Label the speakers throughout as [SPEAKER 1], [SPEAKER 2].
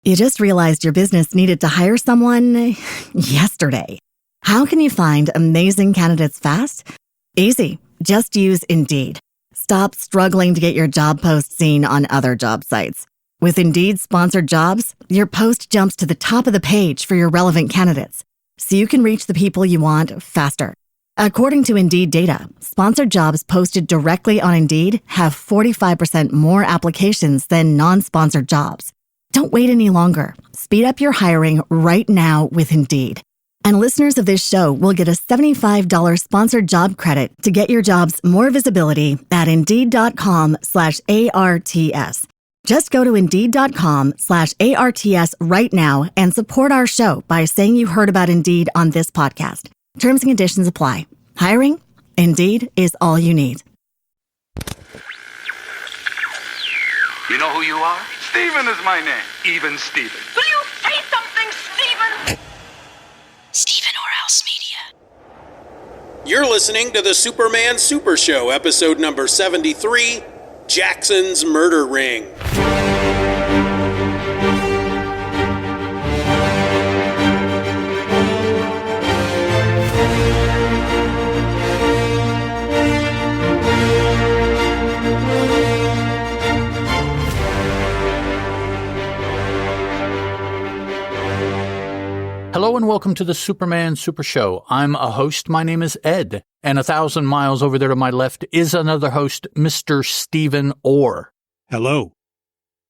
[SPEAKER 1] You just realized your business needed to hire someone yesterday. How can you find amazing candidates fast? Easy. Just use Indeed. Stop struggling to get your job post seen on other job sites. With Indeed sponsored jobs, your post jumps to the top of the page for your relevant candidates, so you can reach the people you want faster. According to Indeed data, sponsored jobs posted directly on Indeed have 45% more applications than non-sponsored jobs. Don't wait any longer. Speed up your hiring right now with Indeed. And listeners of this show will get a $75 sponsored job credit to get your jobs more visibility at Indeed.com/ARTS. Just go to Indeed.com/ARTS right now and support our show by saying you heard about Indeed on this podcast. Terms and conditions apply. Hiring? Indeed is all you need.
[SPEAKER 2] You know who you are? Steeven is my name. Even Steeven.
[SPEAKER 3] Will you say something, Steeven?
[SPEAKER 4] Steeven Orhouse Media.
[SPEAKER 5] You're listening to the Superman Super Show, episode number 73, Jackson's Murder Ring.
[SPEAKER 6] Hello and welcome to the Superman Super Show. I'm a host. My name is Ed. And 1,000 miles over there to my left is another host, Mr. Steeven Orr.
[SPEAKER 5] Hello.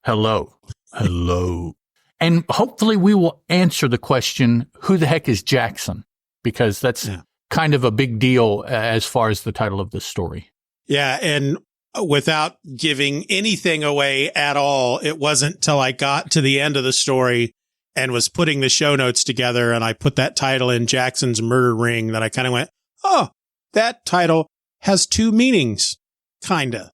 [SPEAKER 6] Hello. Hello. And hopefully we will answer the question, who the heck is Jackson? Because that's kind of a big deal as far as the title of this story.
[SPEAKER 7] Yeah, and without giving anything away at all, it wasn't till I got to the end of the story and was putting the show notes together, and I put that title in, Jackson's Murder Ring, that I kind of went, oh, that title has two meanings. Kind of,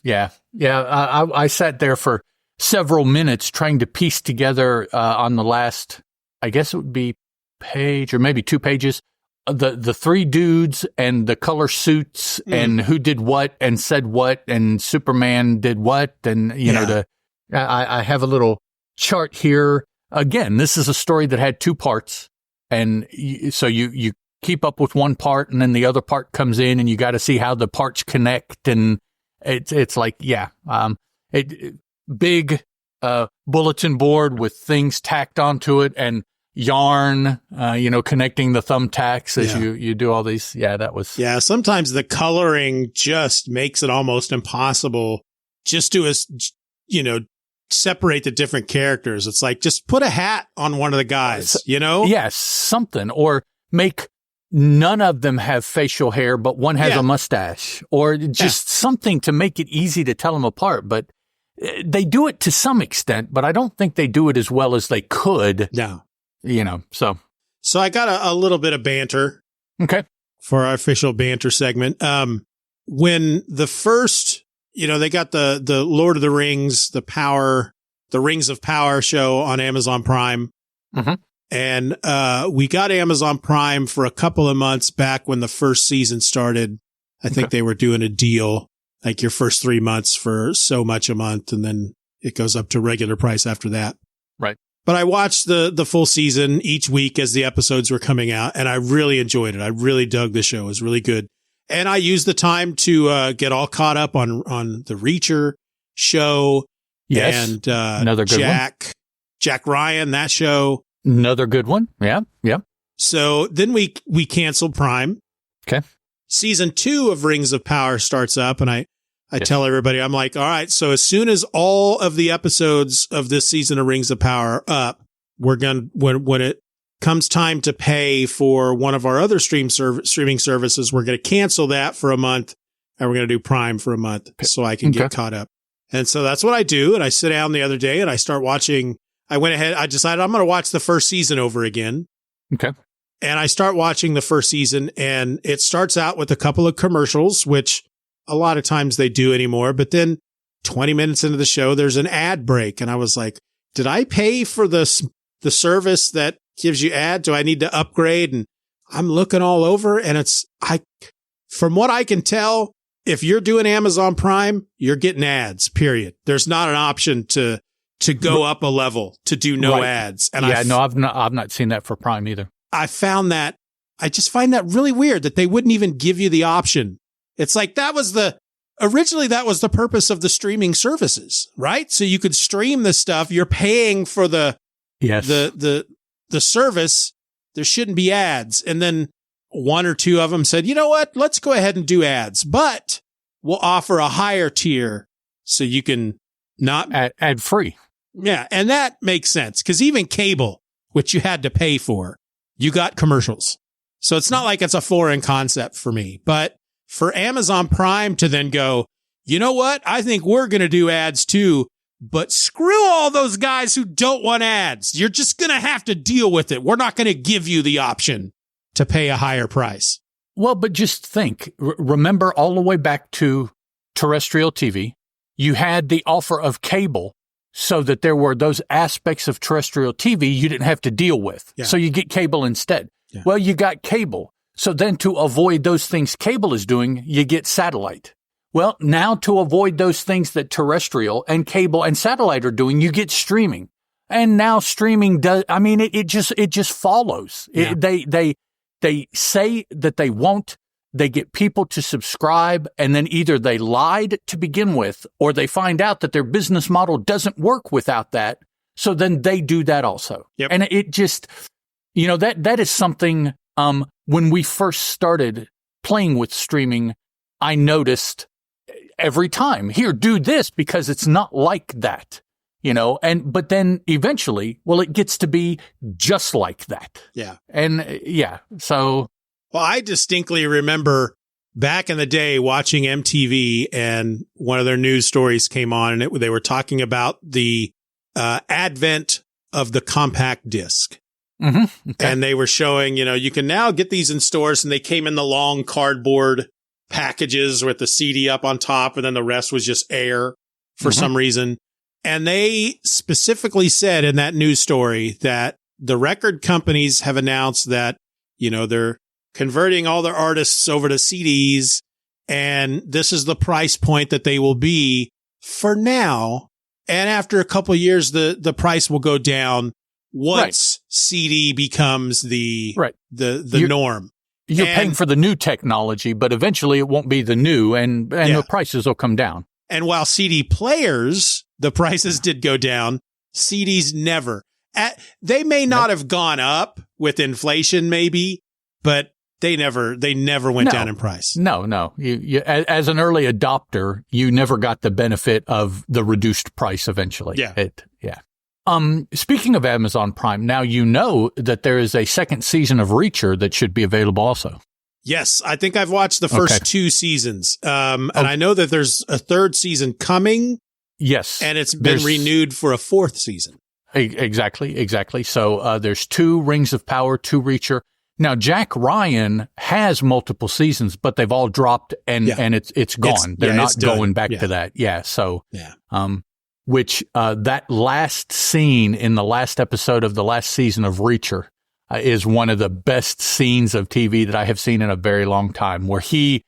[SPEAKER 6] yeah. Yeah, I sat there for several minutes trying to piece together on the last, I guess it would be page or maybe 2 pages, the three dudes and the color suits and who did what and said what and Superman did what. And, you know, I have a little chart here. Again, this is a story that had 2 parts. And so you keep up with one part and then the other part comes in and you got to see how the parts connect. And it's like, big bulletin board with things tacked onto it and yarn, connecting the thumbtacks as you do all these. Yeah, that was.
[SPEAKER 7] Yeah, sometimes the coloring just makes it almost impossible just to, separate the different characters. It's like, just put a hat on one of the guys,
[SPEAKER 6] Yes, something. Or make none of them have facial hair, but one has a mustache. Or just something to make it easy to tell them apart. But they do it to some extent, but I don't think they do it as well as they could.
[SPEAKER 7] No.
[SPEAKER 6] So
[SPEAKER 7] I got a little bit of banter.
[SPEAKER 6] Okay.
[SPEAKER 7] For our official banter segment. When the first, they got the Lord of the Rings, the Rings of Power show on Amazon Prime.
[SPEAKER 6] Mm-hmm.
[SPEAKER 7] And we got Amazon Prime for a couple of months back when the first season started. I think they were doing a deal, like your first 3 months for so much a month, and then it goes up to regular price after that.
[SPEAKER 6] Right.
[SPEAKER 7] But I watched the full season each week as the episodes were coming out, and I really enjoyed it. I really dug the show. It was really good. And I used the time to get all caught up on the Reacher show.
[SPEAKER 6] Yes.
[SPEAKER 7] And
[SPEAKER 6] another good one.
[SPEAKER 7] Jack Ryan, that show.
[SPEAKER 6] Another good one. Yeah.
[SPEAKER 7] So then we canceled Prime.
[SPEAKER 6] Okay.
[SPEAKER 7] Season 2 of Rings of Power starts up, and I tell everybody, I'm like, all right, so as soon as all of the episodes of this season of Rings of Power are up, we're going to, when it comes time to pay for one of our other streaming services, we're going to cancel that for a month, and we're going to do Prime for a month so I can get caught up. And so that's what I do. And I sit down the other day and I start watching. I decided I'm going to watch the first season over again.
[SPEAKER 6] Okay.
[SPEAKER 7] And I start watching the first season, and it starts out with a couple of commercials, which a lot of times they do anymore. But then 20 minutes into the show, there's an ad break. And I was like, did I pay for the service that gives you ad? Do I need to upgrade? And I'm looking all over, and from what I can tell, if you're doing Amazon Prime, you're getting ads, period. There's not an option to to go up a level to do no ads. And
[SPEAKER 6] I've not seen that for Prime either.
[SPEAKER 7] I just find that really weird that they wouldn't even give you the option. It's like originally that was the purpose of the streaming services, right? So you could stream the stuff. You're paying for the service. There shouldn't be ads. And then one or two of them said, you know what? Let's go ahead and do ads, but we'll offer a higher tier so you can not
[SPEAKER 6] ad free.
[SPEAKER 7] Yeah. And that makes sense because even cable, which you had to pay for, you got commercials. So it's not like it's a foreign concept for me, but for Amazon Prime to then go, you know what? I think we're going to do ads too, but screw all those guys who don't want ads. You're just going to have to deal with it. We're not going to give you the option to pay a higher price.
[SPEAKER 6] Well, but just think, remember all the way back to terrestrial TV, you had the offer of cable so that there were those aspects of terrestrial TV you didn't have to deal with. Yeah. So you get cable instead. Yeah. Well, you got cable. So then to avoid those things cable is doing, you get satellite. Well, now to avoid those things that terrestrial and cable and satellite are doing, you get streaming. And now streaming it just follows. Yeah. They say that they won't, they get people to subscribe, and then either they lied to begin with, or they find out that their business model doesn't work without that. So then they do that also. Yep. And it just, that is something, when we first started playing with streaming, I noticed every time, here, do this because it's not like that, but then eventually, it gets to be just like that.
[SPEAKER 7] Yeah.
[SPEAKER 6] And so.
[SPEAKER 7] Well, I distinctly remember back in the day watching MTV, and one of their news stories came on, and they were talking about the advent of the compact disc.
[SPEAKER 6] Mm-hmm. Okay.
[SPEAKER 7] And they were showing, you can now get these in stores, and they came in the long cardboard packages with the CD up on top, and then the rest was just air for some reason. And they specifically said in that news story that the record companies have announced that, they're converting all their artists over to CDs, and this is the price point that they will be for now. And after a couple of years, the price will go down once CD becomes the norm.
[SPEAKER 6] You're paying for the new technology, but eventually it won't be the new, and the prices will come down.
[SPEAKER 7] And while CD players, the prices did go down, CDs never. They may not have gone up with inflation, maybe, but they never went down in price.
[SPEAKER 6] No. You, as an early adopter, you never got the benefit of the reduced price eventually.
[SPEAKER 7] Yeah.
[SPEAKER 6] Speaking of Amazon Prime, now that there is a second season of Reacher that should be available also.
[SPEAKER 7] Yes, I think I've watched the first two seasons. And I know that there's a third season coming.
[SPEAKER 6] Yes.
[SPEAKER 7] And it's been renewed for a fourth season.
[SPEAKER 6] Exactly. So there's 2 Rings of Power, 2 Reacher. Now, Jack Ryan has multiple seasons, but they've all dropped and it's gone. They're not going back to that. Yeah. So, that last scene in the last episode of the last season of Reacher is one of the best scenes of TV that I have seen in a very long time, where he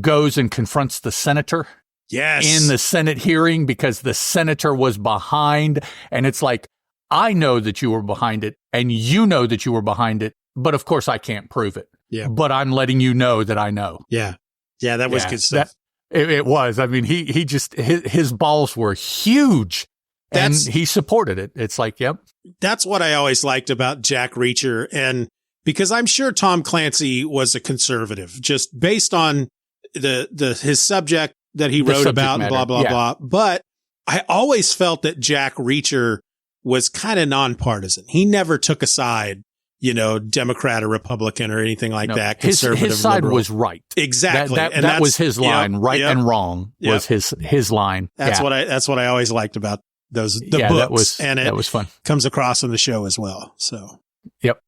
[SPEAKER 6] goes and confronts the senator.
[SPEAKER 7] Yes.
[SPEAKER 6] In the Senate hearing, because the senator was behind, and it's like, I know that you were behind it and you know that you were behind it, but of course I can't prove it.
[SPEAKER 7] Yeah.
[SPEAKER 6] But I'm letting you know that I know.
[SPEAKER 7] Yeah. Yeah, that was good stuff.
[SPEAKER 6] It was. I mean, he just, his balls were huge, and he supported it. It's like, yep.
[SPEAKER 7] That's what I always liked about Jack Reacher. And because I'm sure Tom Clancy was a conservative, just based on his subject that he wrote about, and blah, blah, blah. But I always felt that Jack Reacher was kind of nonpartisan. He never took a side, Democrat or Republican or anything like that. Conservative,
[SPEAKER 6] his side
[SPEAKER 7] liberal.
[SPEAKER 6] Was right.
[SPEAKER 7] Exactly.
[SPEAKER 6] That was his line. And wrong was his line.
[SPEAKER 7] That's what I always liked about books.
[SPEAKER 6] That was fun.
[SPEAKER 7] Comes across on the show as well. So,
[SPEAKER 6] yep.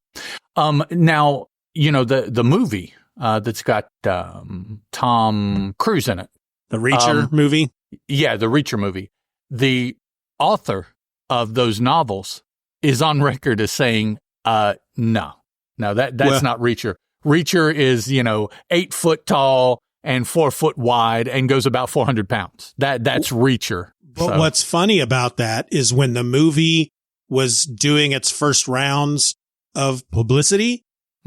[SPEAKER 6] Now, the movie, that's got, Tom Cruise in it.
[SPEAKER 7] The Reacher movie?
[SPEAKER 6] Yeah, the Reacher movie. The author of those novels is on record as saying, no, that's not Reacher. Reacher is, 8 foot tall and 4 foot wide and goes about 400 pounds. That's Reacher.
[SPEAKER 7] But what's funny about that is when the movie was doing its first rounds of publicity,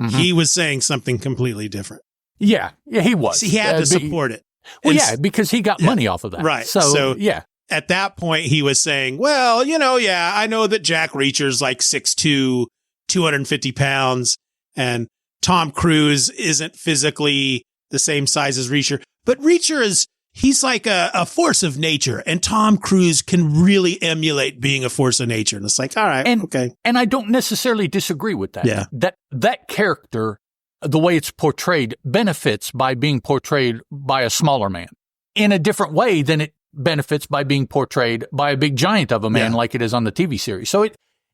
[SPEAKER 7] he was saying something completely different.
[SPEAKER 6] Yeah, he was.
[SPEAKER 7] See, he had to support it.
[SPEAKER 6] Well, because he got money off of that.
[SPEAKER 7] Right.
[SPEAKER 6] So, yeah.
[SPEAKER 7] At that point, he was saying, well, I know that Jack Reacher's like 6'2", 250 pounds, and Tom Cruise isn't physically the same size as Reacher. But Reacher he's like a force of nature, and Tom Cruise can really emulate being a force of nature. And it's like, all right, okay.
[SPEAKER 6] And I don't necessarily disagree with that.
[SPEAKER 7] Yeah.
[SPEAKER 6] That character, the way it's portrayed, benefits by being portrayed by a smaller man in a different way than it benefits by being portrayed by a big giant of a man like it is on the TV series. So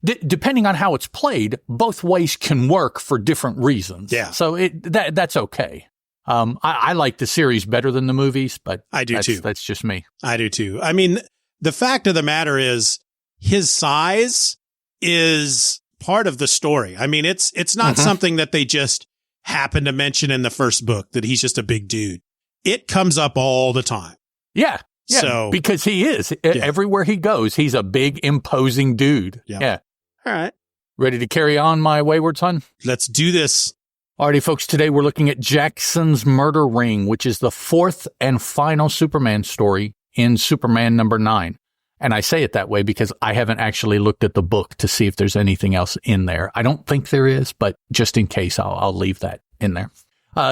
[SPEAKER 6] depending on how it's played, both ways can work for different reasons.
[SPEAKER 7] Yeah.
[SPEAKER 6] So that's okay. I like the series better than the movies, but
[SPEAKER 7] I do too.
[SPEAKER 6] That's just me.
[SPEAKER 7] I do too. I mean, the fact of the matter is his size is part of the story. I mean, it's not something that they just happen to mention in the first book, that he's just a big dude. It comes up all the time.
[SPEAKER 6] Yeah. Yeah.
[SPEAKER 7] So,
[SPEAKER 6] because he is. Everywhere he goes, he's a big, imposing dude. Yeah.
[SPEAKER 7] All right.
[SPEAKER 6] Ready to carry on, my wayward son?
[SPEAKER 7] Let's do this.
[SPEAKER 6] Alrighty, folks, today we're looking at Jackson's Murder Ring, which is the fourth and final Superman story in Superman number 9. And I say it that way because I haven't actually looked at the book to see if there's anything else in there. I don't think there is, but just in case, I'll leave that in there.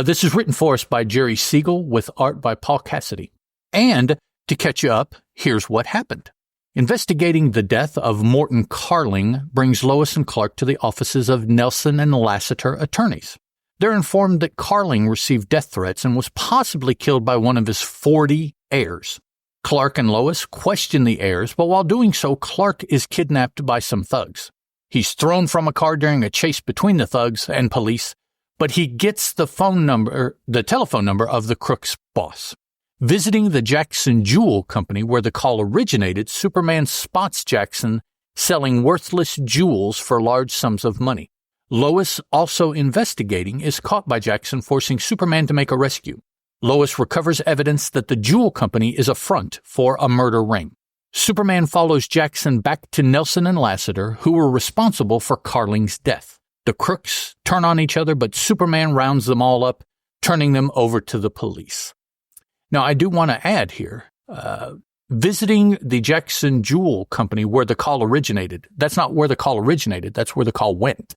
[SPEAKER 6] This is written for us by Jerry Siegel with art by Paul Cassidy. And to catch you up, here's what happened. Investigating the death of Morton Carling brings Lois and Clark to the offices of Nelson and Lassiter attorneys. They're informed that Carling received death threats and was possibly killed by one of his 40 heirs. Clark and Lois question the heirs, but while doing so, Clark is kidnapped by some thugs. He's thrown from a car during a chase between the thugs and police, but he gets the telephone number of the crook's boss. Visiting the Jackson Jewel Company where the call originated, Superman spots Jackson selling worthless jewels for large sums of money. Lois, also investigating, is caught by Jackson, forcing Superman to make a rescue. Lois recovers evidence that the Jewel Company is a front for a murder ring. Superman follows Jackson back to Nelson and Lassiter, who were responsible for Carling's death. The crooks turn on each other, but Superman rounds them all up, turning them over to the police. Now, I do want to add here, visiting the Jackson Jewel Company where the call originated, that's not where the call originated, that's where the call went.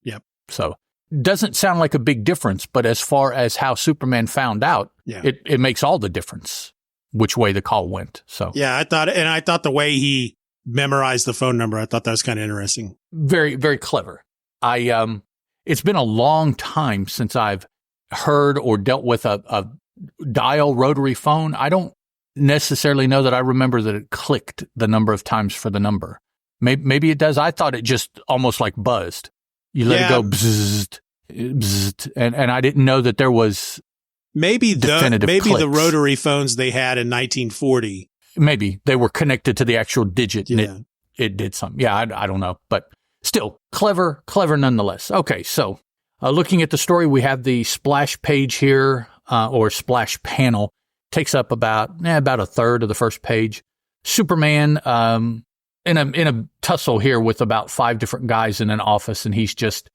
[SPEAKER 7] Yep.
[SPEAKER 6] So, doesn't sound like a big difference, but as far as how Superman found out, it makes all the difference which way the call went. So,
[SPEAKER 7] yeah, I thought the way he memorized the phone number, I thought that was kind of interesting.
[SPEAKER 6] Very, very clever. It's been a long time since I've heard or dealt with a dial rotary phone. I don't necessarily know that I remember that it clicked the number of times for the number. Maybe it does. I thought it just almost like buzzed. You let it go bzzzt, bzzzt, and I didn't know that there was definitive clicks.
[SPEAKER 7] The rotary phones they had in 1940.
[SPEAKER 6] Maybe they were connected to the actual digit and it did something. Yeah, I don't know, but still clever nonetheless. Okay, so looking at the story, we have the splash page here, or splash panel, takes up about a third of the first page. Superman in a tussle here with about 5 different guys in an office, and he's just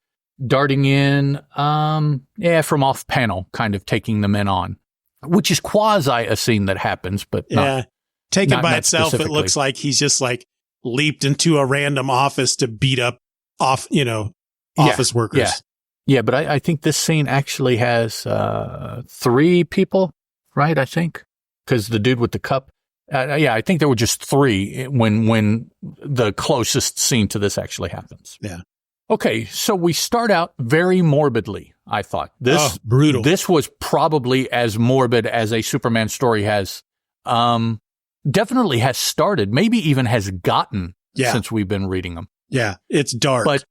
[SPEAKER 6] darting in, from off panel, kind of taking the men on, which is quasi a scene that happens, but
[SPEAKER 7] taken by itself, it looks like he's just like leaped into a random office to beat up office workers. Yeah, but I think this scene actually has 3 people, right? I think, because the dude with the cup. I think there were just 3 when the closest scene to this actually happens. Yeah.
[SPEAKER 6] Okay, so we start out very morbidly, I thought.
[SPEAKER 7] Brutal.
[SPEAKER 6] This was probably as morbid as a Superman story has, definitely has started, maybe even has gotten since we've been reading them.
[SPEAKER 7] Yeah, it's dark.
[SPEAKER 6] But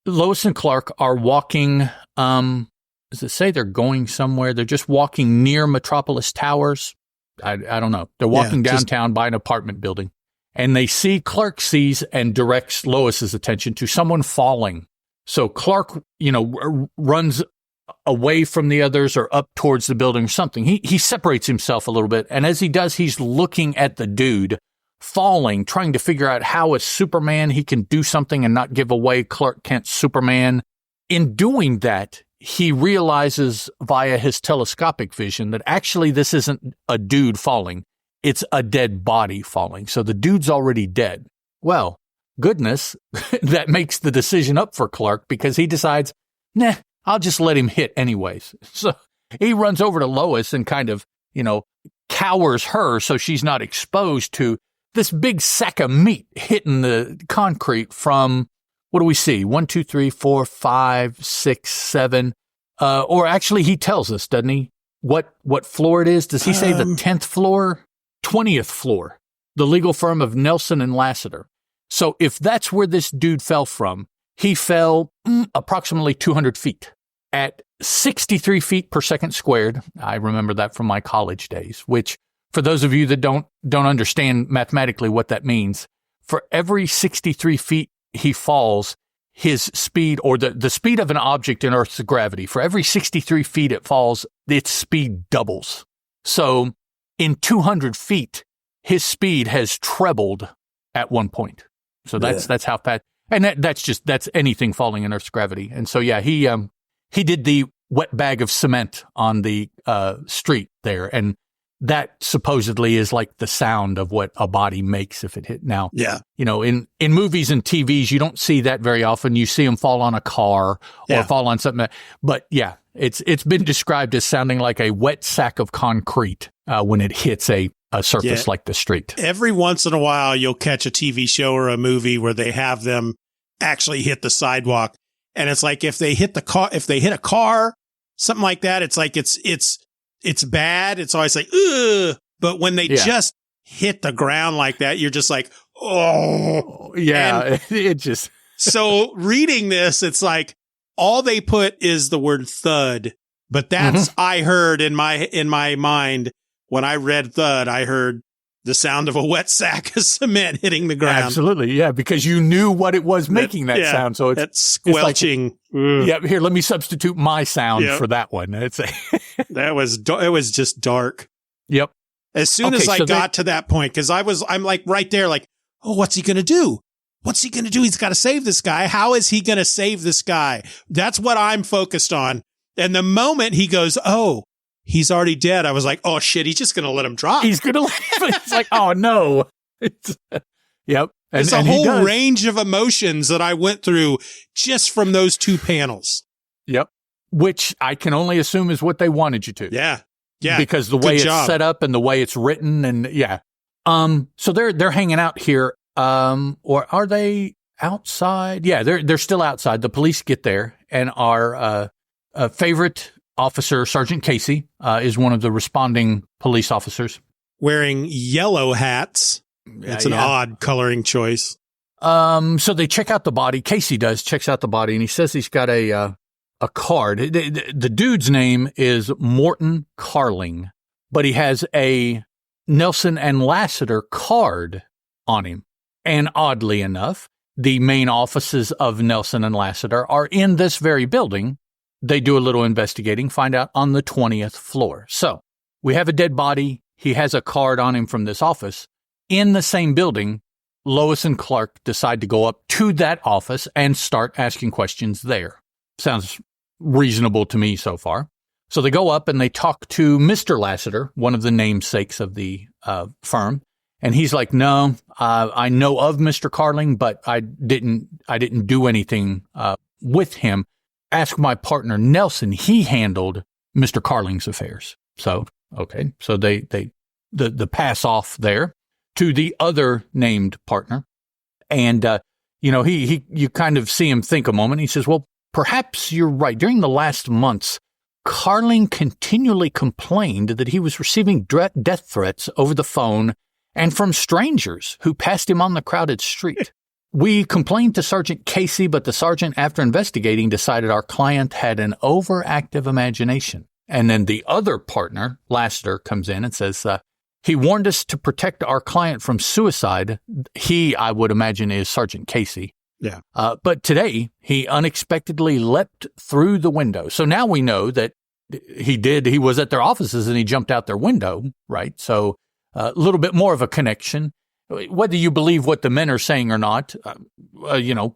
[SPEAKER 6] Lois and Clark are walking, does it say they're going somewhere? They're just walking near Metropolis Towers. I don't know. They're walking downtown by an apartment building, and they see Clark sees and directs Lois's attention to someone falling. So Clark, runs away from the others or up towards the building or something. He separates himself a little bit, and as he does, he's looking at the dude falling, trying to figure out how as Superman he can do something and not give away Clark Kent's Superman. In doing that, he realizes via his telescopic vision that actually this isn't a dude falling. It's a dead body falling. So the dude's already dead. Well, goodness, that makes the decision up for Clark because he decides, nah, I'll just let him hit anyways. So he runs over to Lois and kind of, cowers her so she's not exposed to this big sack of meat hitting the concrete from, what do we see? 1, 2, 3, 4, 5, 6, 7. Or actually, he tells us, doesn't he? What floor it is? Does he say the 10th floor? 20th floor. The legal firm of Nelson and Lassiter. So if that's where this dude fell from, he fell approximately 200 feet at 63 feet per second squared. I remember that from my college days, which for those of you that don't understand mathematically what that means, for every 63 feet he falls, his speed, or the speed of an object in Earth's gravity, for every 63 feet it falls, its speed doubles. So in 200 feet, his speed has trebled at one point. So that's how fast, and that's anything falling in Earth's gravity. And so, yeah, he did the wet bag of cement on the street there, and that supposedly is like the sound of what a body makes if it hit. Now, in movies and TVs, you don't see that very often. You see them fall on a car or fall on something. But yeah, it's been described as sounding like a wet sack of concrete when it hits a surface like the street.
[SPEAKER 7] Every once in a while, you'll catch a TV show or a movie where they have them actually hit the sidewalk. And it's like if they hit a car, something like that, it's like it's bad. It's always like, ugh. But when they just hit the ground like that, you're just like, oh.
[SPEAKER 6] Yeah,
[SPEAKER 7] and
[SPEAKER 6] it just.
[SPEAKER 7] So reading this, it's like all they put is the word thud. But that's, I heard in my mind, when I read thud, I heard the sound of a wet sack of cement hitting the ground.
[SPEAKER 6] Absolutely, yeah, because you knew what it was making that sound. So it's
[SPEAKER 7] squelching.
[SPEAKER 6] It's like, here, let me substitute my sound for that one. It
[SPEAKER 7] was just dark.
[SPEAKER 6] Yep.
[SPEAKER 7] As soon as I got to that point, because I'm like right there, like, oh, what's he gonna do? What's he gonna do? He's got to save this guy. How is he gonna save this guy? That's what I'm focused on. And the moment he goes, oh, he's already dead, I was like, oh shit, he's just going to let him drop.
[SPEAKER 6] He's going to it's like, oh no. Yep.
[SPEAKER 7] It's a whole range of emotions that I went through just from those two panels.
[SPEAKER 6] Yep. Which I can only assume is what they wanted you to.
[SPEAKER 7] Yeah. Yeah.
[SPEAKER 6] Because the way it's set up and the way it's written and so they're hanging out here. Or are they outside? Yeah, they're still outside. The police get there and our favorite officer, Sergeant Casey, is one of the responding police officers.
[SPEAKER 7] Wearing yellow hats. It's an odd coloring choice.
[SPEAKER 6] So they check out the body. Casey checks out the body, and he says he's got a card. The dude's name is Morton Carling, but he has a Nelson and Lassiter card on him. And oddly enough, the main offices of Nelson and Lassiter are in this very building. They do a little investigating, find out on the 20th floor. So we have a dead body. He has a card on him from this office. In the same building, Lois and Clark decide to go up to that office and start asking questions there. Sounds reasonable to me so far. So they go up and they talk to Mr. Lassiter, one of the namesakes of the firm. And he's like, no, I know of Mr. Carling, but I didn't do anything with him. Ask my partner, Nelson. He handled Mr. Carling's affairs. So, okay. So the pass off there to the other named partner. And, you kind of see him think a moment. He says, well, perhaps you're right. During the last months, Carling continually complained that he was receiving death threats over the phone and from strangers who passed him on the crowded street. We complained to Sergeant Casey, but the sergeant, after investigating, decided our client had an overactive imagination. And then the other partner, Lassiter, comes in and says, he warned us to protect our client from suicide. He, I would imagine, is Sergeant Casey.
[SPEAKER 7] Yeah.
[SPEAKER 6] But today, he unexpectedly leapt through the window. So now we know that he was at their offices and he jumped out their window, right? So a little bit more of a connection. whether you believe what the men are saying or not,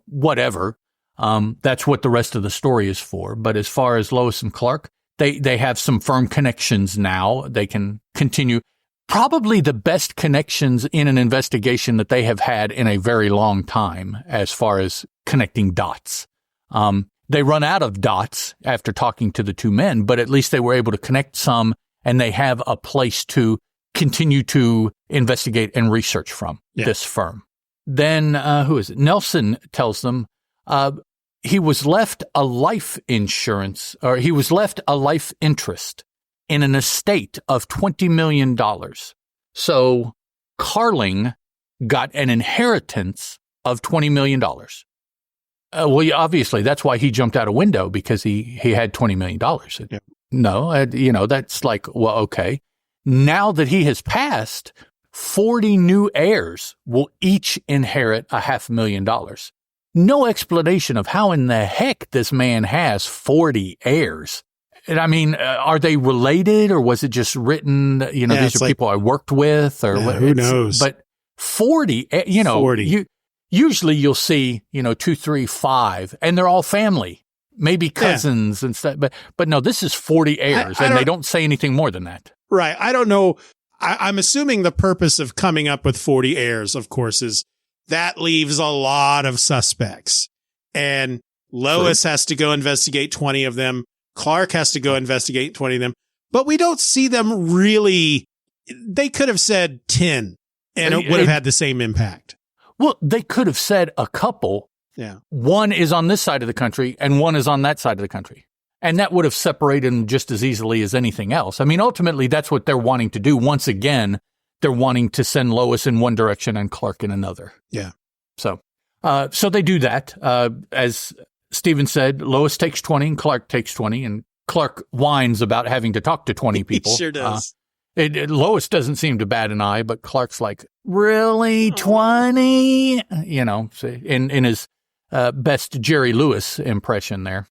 [SPEAKER 6] whatever. That's what the rest of the story is for. But as far as Lois and Clark, they have some firm connections now. They can continue. Probably the best connections in an investigation that they have had in a very long time as far as connecting dots. They run out of dots after talking to the two men, but at least they were able to connect some, and they have a place to continue to investigate and research from this firm. Then, who is it? Nelson tells them he was left a life interest in an estate of $20 million. So Carling got an inheritance of $20 million. Well, obviously, that's why he jumped out a window, because he had $20 million. Yeah. No, that's like, well, okay. Now that he has passed, 40 new heirs will each inherit $500,000. No explanation of how in the heck this man has 40 heirs. And I mean, are they related, or was it just written, these are people I worked with, or
[SPEAKER 7] who knows?
[SPEAKER 6] But 40, 40. Usually you'll see, 2, 3, 5, and they're all family, maybe cousins and stuff. But no, this is 40 heirs, and they don't say anything more than that.
[SPEAKER 7] Right. I don't know. I'm assuming the purpose of coming up with 40 heirs, of course, is that leaves a lot of suspects. And Lois has to go investigate 20 of them. Clark has to go investigate 20 of them. But we don't see them really. They could have said 10, and it would have had the same impact.
[SPEAKER 6] Well, they could have said a couple.
[SPEAKER 7] Yeah.
[SPEAKER 6] One is on this side of the country, and one is on that side of the country. And that would have separated them just as easily as anything else. I mean, ultimately, that's what they're wanting to do. Once again, they're wanting to send Lois in one direction and Clark in another.
[SPEAKER 7] Yeah.
[SPEAKER 6] So they do that. As Steeven said, Lois takes 20 and Clark takes 20, and Clark whines about having to talk to 20 people.
[SPEAKER 7] He sure does.
[SPEAKER 6] Lois doesn't seem to bat an eye, but Clark's like, really, 20? In his best Jerry Lewis impression there.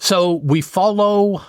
[SPEAKER 6] So we follow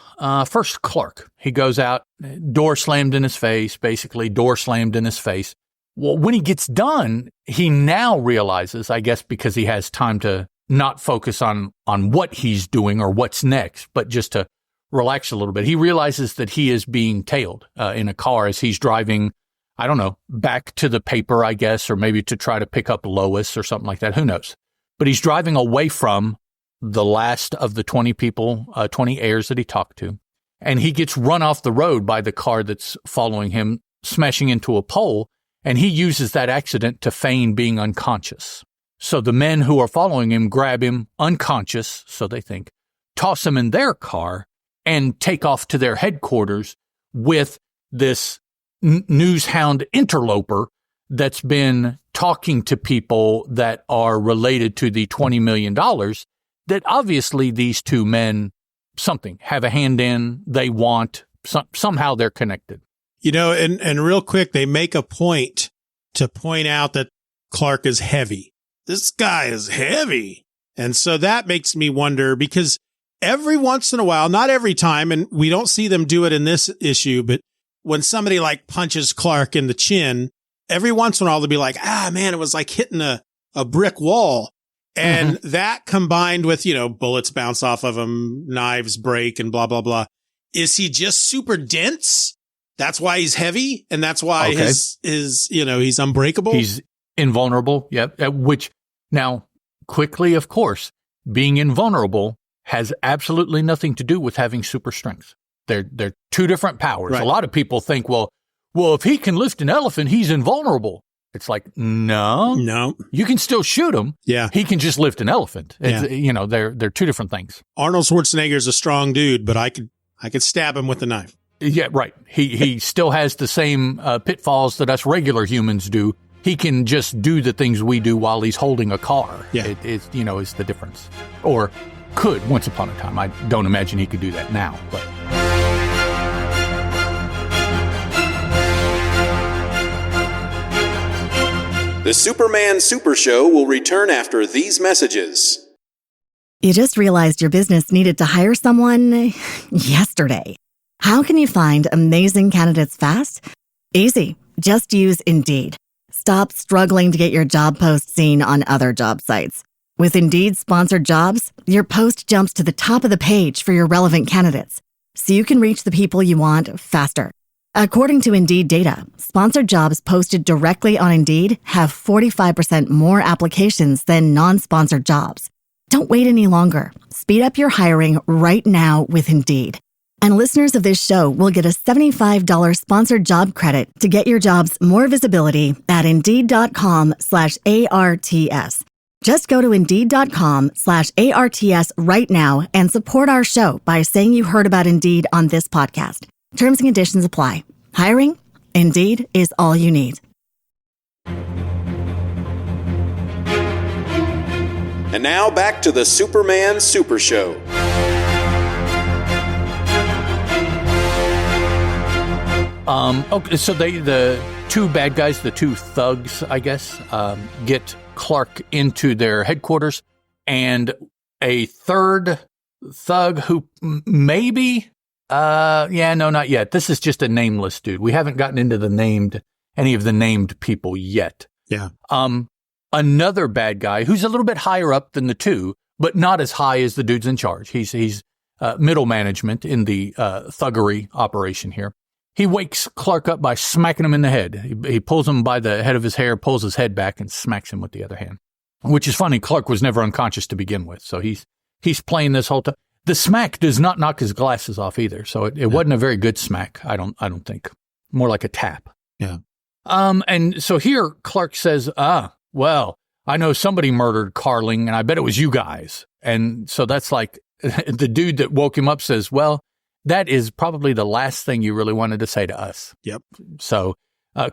[SPEAKER 6] first Clark. He goes out, door slammed in his face, basically door slammed in his face. Well, when he gets done, he now realizes, I guess because he has time to not focus on what he's doing or what's next, but just to relax a little bit. He realizes that he is being tailed in a car as he's driving, I don't know, back to the paper, I guess, or maybe to try to pick up Lois or something like that. Who knows? But he's driving away from the last of the 20 people, 20 heirs that he talked to. And he gets run off the road by the car that's following him, smashing into a pole. And he uses that accident to feign being unconscious. So the men who are following him grab him unconscious, so they think, toss him in their car, and take off to their headquarters with this news hound interloper that's been talking to people that are related to the $20 million that obviously these two men have a hand in, they want, somehow they're connected.
[SPEAKER 7] And real quick, they make a point to point out that Clark is heavy. This guy is heavy. And so that makes me wonder, because every once in a while, not every time, and we don't see them do it in this issue, but when somebody like punches Clark in the chin, every once in a while they'll be like, man, it was like hitting a brick wall. And that combined with, bullets bounce off of him, knives break and blah, blah, blah. Is he just super dense? That's why he's heavy. And that's why he's unbreakable.
[SPEAKER 6] He's invulnerable. Yep. Which now quickly, of course, being invulnerable has absolutely nothing to do with having super strength. They're two different powers. Right. A lot of people think, well, if he can lift an elephant, he's invulnerable. It's like, no, you can still shoot him. Yeah. He can just lift an elephant. It's, they're two different things.
[SPEAKER 7] Arnold Schwarzenegger's a strong dude, but I could stab him with a knife.
[SPEAKER 6] Yeah, right. He still has the same pitfalls that us regular humans do. He can just do the things we do while he's holding a car. Yeah. It's the difference. Or could once upon a time. I don't imagine he could do that now, but.
[SPEAKER 5] The Superman Super Show will return after these messages.
[SPEAKER 1] You just realized your business needed to hire someone yesterday. How can you find amazing candidates fast? Easy. Just use Indeed. Stop struggling to get your job post seen on other job sites. With Indeed sponsored jobs, your post jumps to the top of the page for your relevant candidates, so you can reach the people you want faster. According to Indeed data, sponsored jobs posted directly on Indeed have 45% more applications than non-sponsored jobs. Don't wait any longer. Speed up your hiring right now with Indeed. And listeners of this show will get a $75 sponsored job credit to get your jobs more visibility at Indeed.com/ARTS. Just go to Indeed.com/ARTS right now and support our show by saying you heard about Indeed on this podcast. Terms and conditions apply. Hiring? Indeed is all you need.
[SPEAKER 5] And now back to the Superman Super Show.
[SPEAKER 6] Okay, so the two bad guys, the two thugs, I guess, get Clark into their headquarters, and a third thug who maybe, no, not yet. This is just a nameless dude. We haven't gotten into any of the named people yet.
[SPEAKER 7] Yeah.
[SPEAKER 6] Another bad guy who's a little bit higher up than the two, but not as high as the dude's in charge. He's middle management in the thuggery operation here. He wakes Clark up by smacking him in the head. He pulls him by the head of his hair, pulls his head back, and smacks him with the other hand. Which is funny. Clark was never unconscious to begin with, so he's playing this whole time. The smack does not knock his glasses off either, so it wasn't a very good smack. I don't think. More like a tap.
[SPEAKER 7] Yeah.
[SPEAKER 6] And so here Clark says, well, I know somebody murdered Carling, and I bet it was you guys. And so that's like the dude that woke him up says, well, that is probably the last thing you really wanted to say to us.
[SPEAKER 7] Yep.
[SPEAKER 6] So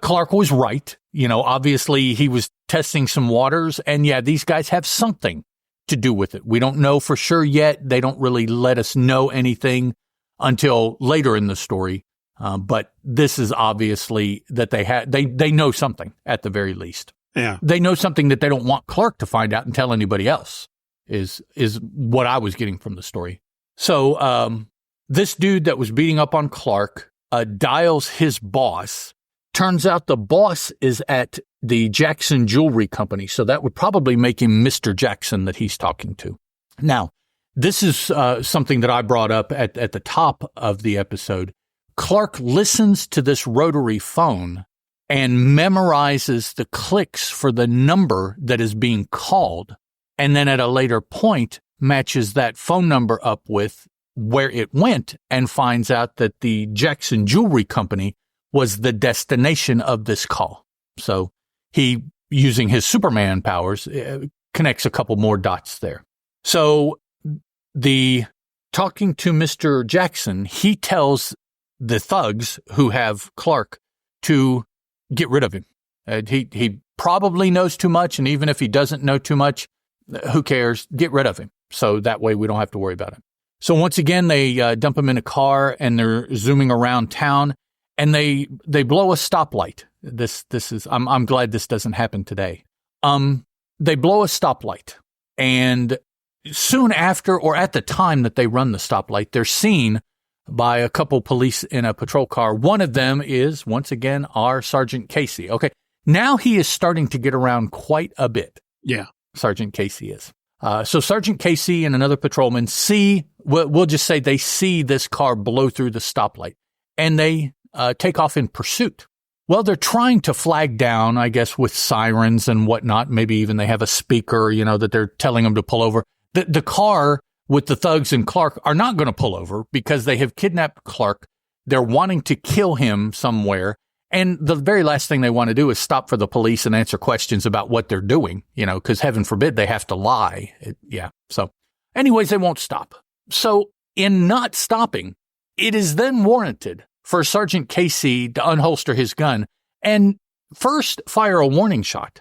[SPEAKER 6] Clark was right. Obviously he was testing some waters, and yeah, these guys have something to do with it. We don't know for sure yet. They don't really let us know anything until later in the story. But this is obviously that they know something at the very least.
[SPEAKER 7] Yeah.
[SPEAKER 6] They know something that they don't want Clark to find out and tell anybody else is what I was getting from the story. So, this dude that was beating up on Clark dials his boss. Turns out the boss is at the Jackson Jewelry Company, so that would probably make him Mr. Jackson that he's talking to. Now, this is something that I brought up at the top of the episode. Clark listens to this rotary phone and memorizes the clicks for the number that is being called, and then at a later point matches that phone number up with where it went and finds out that the Jackson Jewelry Company was the destination of this call. So he, using his Superman powers, connects a couple more dots there. So talking to Mr. Jackson, he tells the thugs who have Clark to get rid of him. He probably knows too much, and even if he doesn't know too much, who cares? Get rid of him. So that way we don't have to worry about him. So once again, they dump him in a car, and they're zooming around town, and they blow a stoplight. This is I'm glad this doesn't happen today. They blow a stoplight, and soon after, or at the time that they run the stoplight, they're seen by a couple police in a patrol car. One of them is, once again, our Sergeant Casey. Okay, now he is starting to get around quite a bit.
[SPEAKER 7] Yeah.
[SPEAKER 6] Sergeant Casey is. So Sergeant Casey and another patrolman we'll just say they see this car blow through the stoplight, and they take off in pursuit. Well, they're trying to flag down, I guess, with sirens and whatnot. Maybe even they have a speaker, that they're telling them to pull over. The car with the thugs and Clark are not going to pull over because they have kidnapped Clark. They're wanting to kill him somewhere. And the very last thing they want to do is stop for the police and answer questions about what they're doing, because heaven forbid they have to lie. So anyways, they won't stop. So in not stopping, it is then warranted for Sergeant Casey to unholster his gun and first fire a warning shot.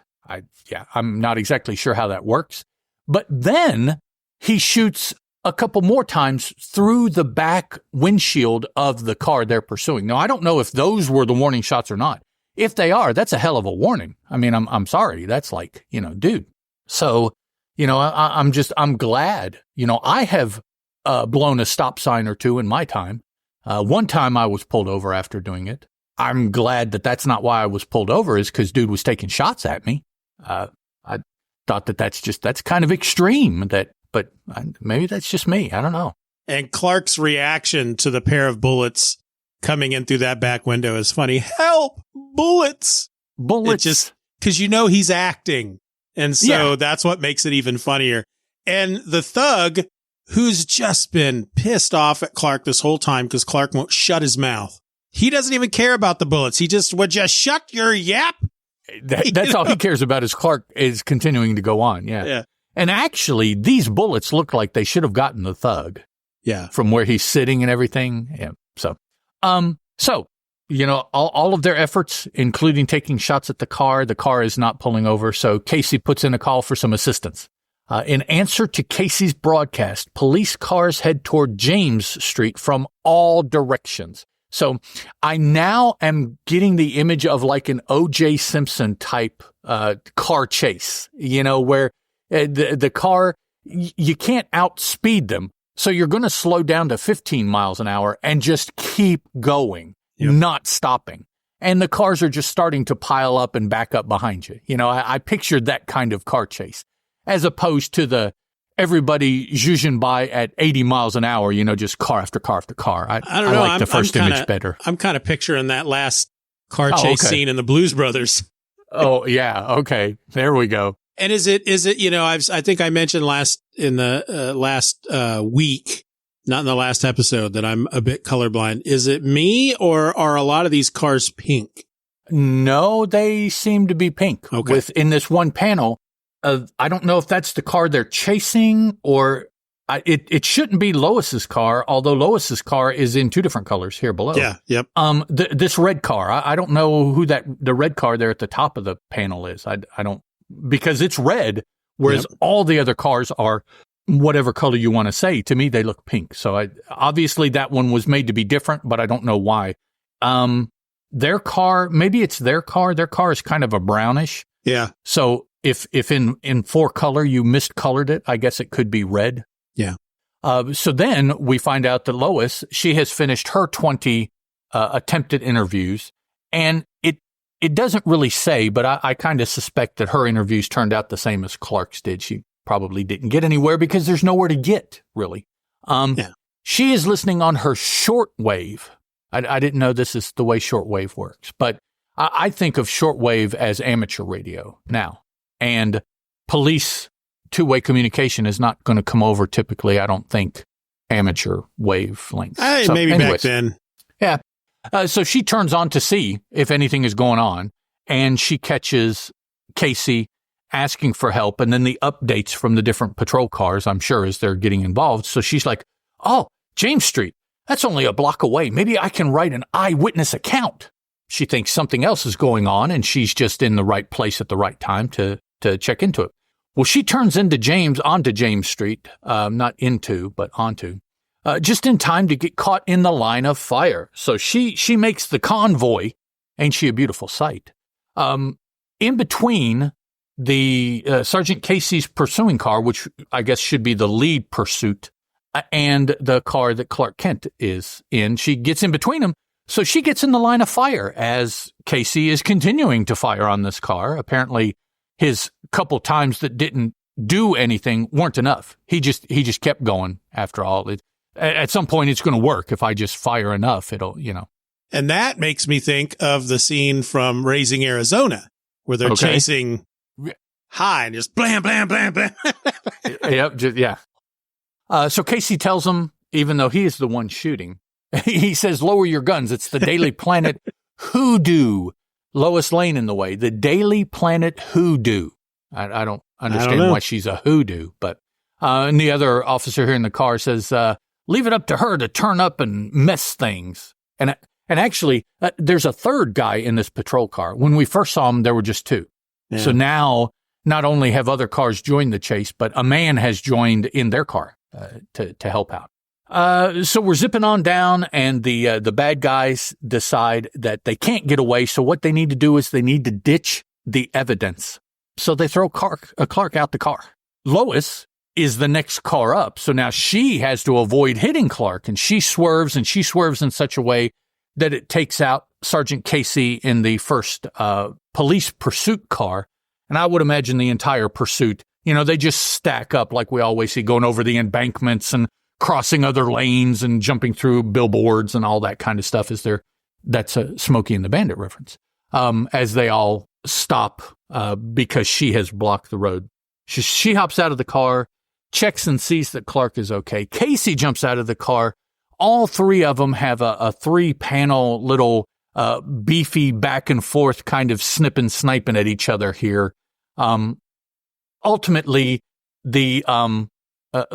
[SPEAKER 6] I'm not exactly sure how that works, but then he shoots a couple more times through the back windshield of the car they're pursuing. Now, I don't know if those were the warning shots or not. If they are, that's a hell of a warning. I mean, I'm sorry. That's like, dude. So, I'm glad, I have blown a stop sign or two in my time. One time I was pulled over after doing it. I'm glad that that's not why I was pulled over, is because dude was taking shots at me. I thought that's kind of extreme, but maybe that's just me. I don't know.
[SPEAKER 7] And Clark's reaction to the pair of bullets coming in through that back window is funny. Help! Bullets!
[SPEAKER 6] Bullets.
[SPEAKER 7] It just, because he's acting. And so that's what makes it even funnier. And the thug, who's just been pissed off at Clark this whole time because Clark won't shut his mouth. He doesn't even care about the bullets. He just would just shut your yap.
[SPEAKER 6] That's all he cares about, is Clark is continuing to go on. Yeah. And actually, these bullets look like they should have gotten the thug.
[SPEAKER 7] Yeah.
[SPEAKER 6] From where he's sitting and everything. Yeah. So, all of their efforts, including taking shots at the car is not pulling over. So Casey puts in a call for some assistance. In answer to Casey's broadcast, police cars head toward James Street from all directions. So I now am getting the image of like an O.J. Simpson type car chase, where the car, you can't outspeed them. So you're going to slow down to 15 miles an hour and just keep going, not stopping. And the cars are just starting to pile up and back up behind you. I pictured that kind of car chase, as opposed to the everybody zhuzhing by at 80 miles an hour, just car after car after car. I don't know. I like the first image better.
[SPEAKER 7] I'm kind of picturing that last car chase scene in the Blues Brothers.
[SPEAKER 6] Oh, yeah. Okay. There we go.
[SPEAKER 7] And is it, I think I mentioned last week, not in the last episode, that I'm a bit colorblind. Is it me, or are a lot of these cars pink?
[SPEAKER 6] No, they seem to be pink.
[SPEAKER 7] Okay.
[SPEAKER 6] Within this one panel. I don't know if that's the car they're chasing, or it shouldn't be Lois's car, although Lois's car is in two different colors here below.
[SPEAKER 7] Yeah. Yep.
[SPEAKER 6] This red car, I don't know who the red car there at the top of the panel is. I don't, because it's red, whereas all the other cars are whatever color you want to say. To me, they look pink. So obviously that one was made to be different, but I don't know why. Their car, maybe it's their car. Their car is kind of a brownish.
[SPEAKER 7] Yeah.
[SPEAKER 6] So if in 4-color you miscolored it, I guess it could be red.
[SPEAKER 7] Yeah.
[SPEAKER 6] So then we find out that Lois, she has finished her 20 attempted interviews, and it doesn't really say, but I kind of suspect that her interviews turned out the same as Clark's did. She probably didn't get anywhere because there's nowhere to get, really. She is listening on her shortwave. I didn't know this is the way shortwave works, but I think of shortwave as amateur radio now. And police two-way communication is not going to come over typically, I don't think, amateur wavelengths.
[SPEAKER 7] Maybe back then.
[SPEAKER 6] Yeah. So she turns on to see if anything is going on, and she catches Casey asking for help, and then the updates from the different patrol cars, I'm sure, as they're getting involved. So she's like, oh, James Street, that's only a block away. Maybe I can write an eyewitness account. She thinks something else is going on, and she's just in the right place at the right time to check into it. Well, she turns onto James Street, not into, but onto, just in time to get caught in the line of fire. So she makes the convoy. Ain't she a beautiful sight? In between the Sergeant Casey's pursuing car, which I guess should be the lead pursuit, and the car that Clark Kent is in, she gets in between them. So she gets in the line of fire as Casey is continuing to fire on this car. Apparently, his couple times that didn't do anything weren't enough. He just kept going after all. At some point, it's going to work. If I just fire enough, it'll,
[SPEAKER 7] And that makes me think of the scene from Raising Arizona, where they're chasing high and just blam, blam, blam, blam.
[SPEAKER 6] Yeah. So Casey tells him, even though he is the one shooting, he says, lower your guns. It's the Daily Planet hoodoo. Lois Lane in the way. The Daily Planet hoodoo. I don't understand why she's a hoodoo, but and the other officer here in the car says, leave it up to her to turn up and mess things. And actually, there's a third guy in this patrol car. When we first saw him, there were just two. Yeah. So now, not only have other cars joined the chase, but a man has joined in their car to help out. So we're zipping on down, and the bad guys decide that they can't get away. So what they need to do is they need to ditch the evidence. So they throw Clark out the car. Lois is the next car up. So now she has to avoid hitting Clark, and she swerves in such a way that it takes out Sergeant Casey in the first police pursuit car. And I would imagine the entire pursuit, they just stack up like we always see, going over the embankments and crossing other lanes and jumping through billboards and all that kind of stuff. That's a Smokey and the Bandit reference. As they all stop because she has blocked the road. She hops out of the car, checks and sees that Clark is okay. Casey jumps out of the car. All three of them have a 3-panel little beefy back and forth kind of sniping at each other here. Ultimately, the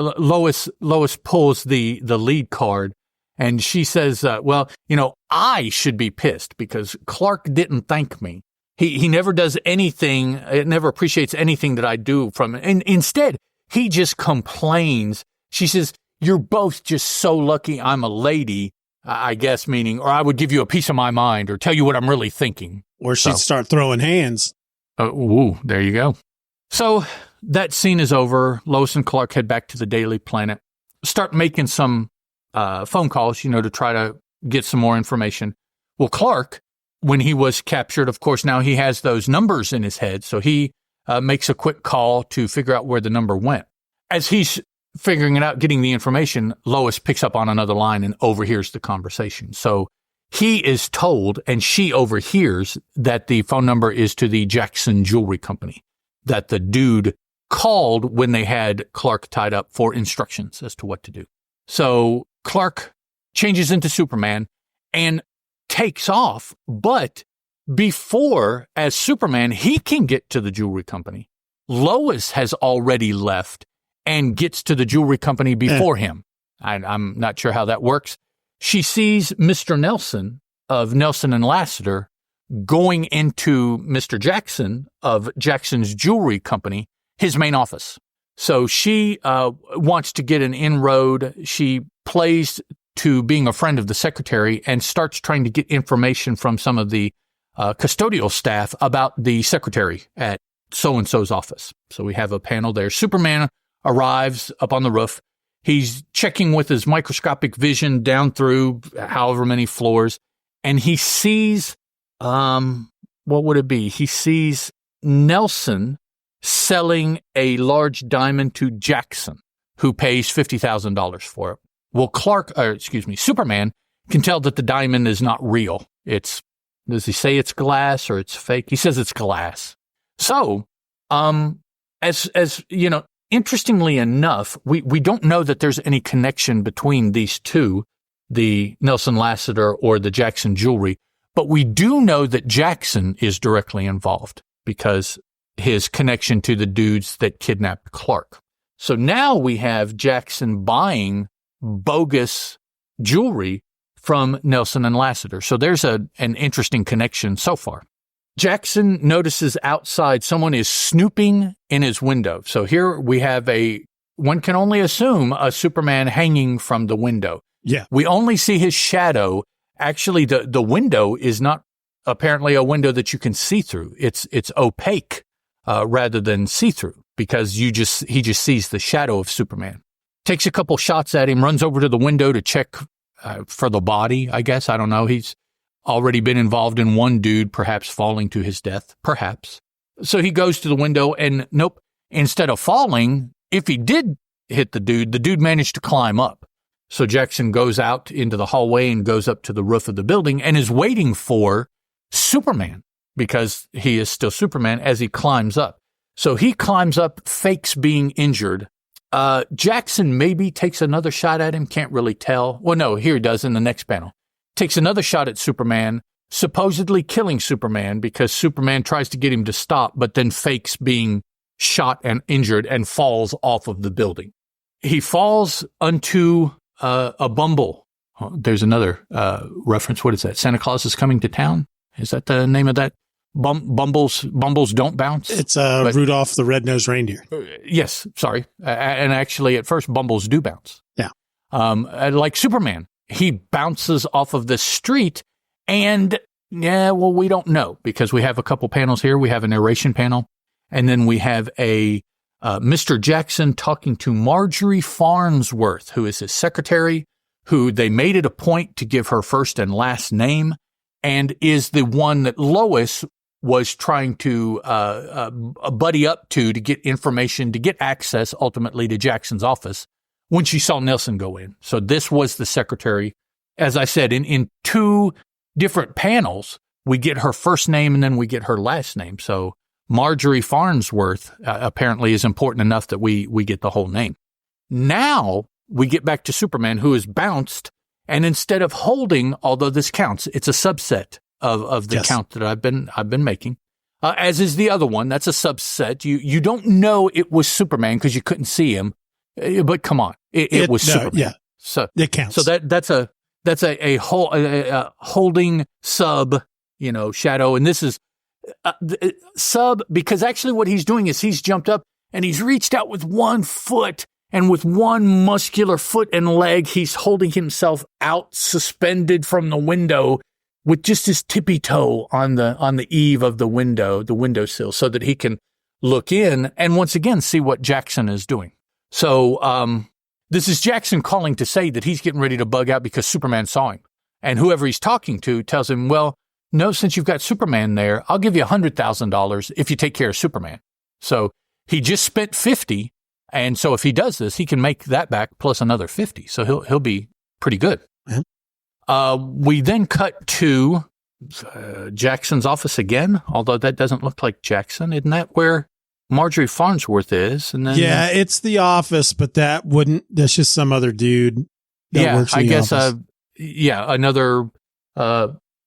[SPEAKER 6] Lois pulls the lead card, and she says, I should be pissed because Clark didn't thank me. He never does anything, never appreciates anything that I do from it. And instead, he just complains. She says, you're both just so lucky I'm a lady, I guess, meaning, or I would give you a piece of my mind or tell you what I'm really thinking.
[SPEAKER 7] Or she'd start throwing hands.
[SPEAKER 6] There you go. So that scene is over. Lois and Clark head back to the Daily Planet, start making some phone calls, to try to get some more information. Well, Clark, when he was captured, of course, now he has those numbers in his head. So he makes a quick call to figure out where the number went. As he's figuring it out, getting the information, Lois picks up on another line and overhears the conversation. So he is told, and she overhears, that the phone number is to the Jackson Jewelry Company, that the dude called when they had Clark tied up for instructions as to what to do. So Clark changes into Superman and takes off, but before, as Superman, he can get to the jewelry company, Lois has already left and gets to the jewelry company before him. I'm not sure how that works. She sees Mr. Nelson of Nelson and Lassiter going into Mr. Jackson of Jackson's Jewelry Company, his main office. So she wants to get an inroad. She plays to being a friend of the secretary and starts trying to get information from some of the custodial staff about the secretary at so-and-so's office. So we have a panel there. Superman arrives up on the roof. He's checking with his microscopic vision down through however many floors, and he sees, what would it be? He sees Nelson selling a large diamond to Jackson, who pays $50,000 for it. Well, Superman can tell that the diamond is not real. Does he say it's glass or it's fake? He says it's glass. So, as you know, interestingly enough, we don't know that there's any connection between these two, the Nelson Lassiter or the Jackson Jewelry, but we do know that Jackson is directly involved because his connection to the dudes that kidnapped Clark. So now we have Jackson buying bogus jewelry from Nelson and Lassiter. So there's an interesting connection so far. Jackson notices outside someone is snooping in his window. So here we have one can only assume a Superman hanging from the window.
[SPEAKER 7] Yeah.
[SPEAKER 6] We only see his shadow. Actually, the window is not apparently a window that you can see through. It's opaque rather than see through because he just sees the shadow of Superman. Takes a couple shots at him, runs over to the window to check for the body, I guess. I don't know. He's already been involved in one dude perhaps falling to his death, perhaps. So he goes to the window and nope, instead of falling, if he did hit the dude managed to climb up. So Jackson goes out into the hallway and goes up to the roof of the building and is waiting for Superman because he is still Superman as he climbs up. So he climbs up, fakes being injured. Jackson maybe takes another shot at him, can't really tell. Well, no, here he does in the next panel. Takes another shot at Superman, supposedly killing Superman because Superman tries to get him to stop, but then fakes being shot and injured and falls off of the building. He falls unto a bumble. Oh, there's another reference. What is that? Santa Claus is Coming to Town? Is that the name of that? Bumbles don't bounce.
[SPEAKER 7] It's Rudolph the Red-Nosed Reindeer.
[SPEAKER 6] Yes, sorry. And actually, at first, bumbles do bounce.
[SPEAKER 7] Yeah.
[SPEAKER 6] Like Superman, he bounces off of the street, and we don't know because we have a couple panels here. We have a narration panel, and then we have a Mr. Jackson talking to Marjorie Farnsworth, who is his secretary, who they made it a point to give her first and last name, and is the one that Lois was trying to buddy up to get information, to get access ultimately to Jackson's office when she saw Nelson go in. So this was the secretary. As I said, in two different panels, we get her first name and then we get her last name. So Marjorie Farnsworth apparently is important enough that we get the whole name. Now we get back to Superman, who is bounced, and instead of holding, although this counts, it's a subset of the count that I've been making, as is the other one. That's a subset. You don't know it was Superman because you couldn't see him, but come on, it was Superman.
[SPEAKER 7] Yeah,
[SPEAKER 6] so
[SPEAKER 7] it counts.
[SPEAKER 6] So that's a holding sub, shadow, and this is sub, because actually what he's doing is he's jumped up and he's reached out with one foot, and with one muscular foot and leg, he's holding himself out suspended from the window with just his tippy toe on the eave of the windowsill, so that he can look in and once again see what Jackson is doing. So this is Jackson calling to say that he's getting ready to bug out because Superman saw him. And whoever he's talking to tells him, well, no, since you've got Superman there, I'll give you $100,000 if you take care of Superman. So he just spent $50,000. And so if he does this, he can make that back plus another 50. So he'll be pretty good. Mm-hmm. We then cut to Jackson's office again, although that doesn't look like Jackson. Isn't that where Marjorie Farnsworth is? And then
[SPEAKER 7] it's the office, but that's just some other dude that works in the office.
[SPEAKER 6] Another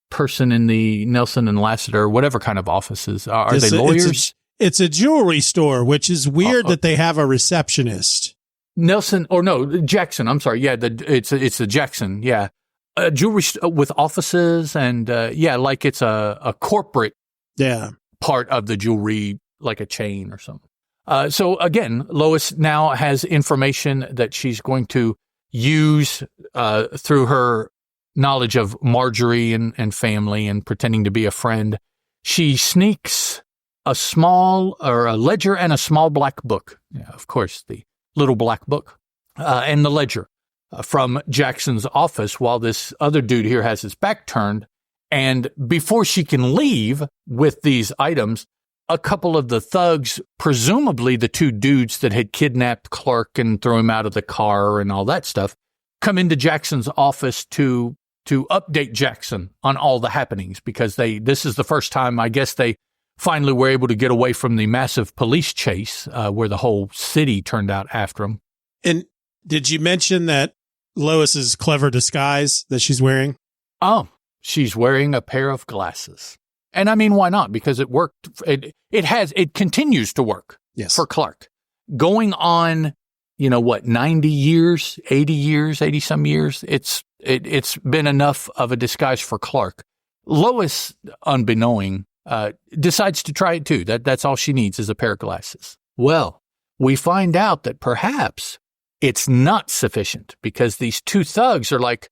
[SPEAKER 6] person in the Nelson and Lassiter, whatever kind of offices. Are they lawyers?
[SPEAKER 7] It's a jewelry store, which is weird that they have a receptionist.
[SPEAKER 6] Jackson. I'm sorry. Yeah, it's the Jackson. Yeah, jewelry with offices and like it's a corporate part of the jewelry, like a chain or something. So again, Lois now has information that she's going to use through her knowledge of Marjorie and family and pretending to be a friend. She sneaks a ledger and a small black book. Yeah, of course, the little black book and the ledger from Jackson's office while this other dude here has his back turned. And before she can leave with these items, a couple of the thugs, presumably the two dudes that had kidnapped Clark and threw him out of the car and all that stuff, come into Jackson's office to update Jackson on all the happenings, because this is the first time, I guess, they finally were able to get away from the massive police chase where the whole city turned out after him.
[SPEAKER 7] And did you mention that Lois's clever disguise that she's wearing?
[SPEAKER 6] Oh, she's wearing a pair of glasses. And I mean, why not? Because it worked. It continues to work for Clark. Going on, 90 years, 80 some years. It's been enough of a disguise for Clark. Lois, unbeknowing, decides to try it too. That's all she needs is a pair of glasses. Well, we find out that perhaps it's not sufficient, because these two thugs are like,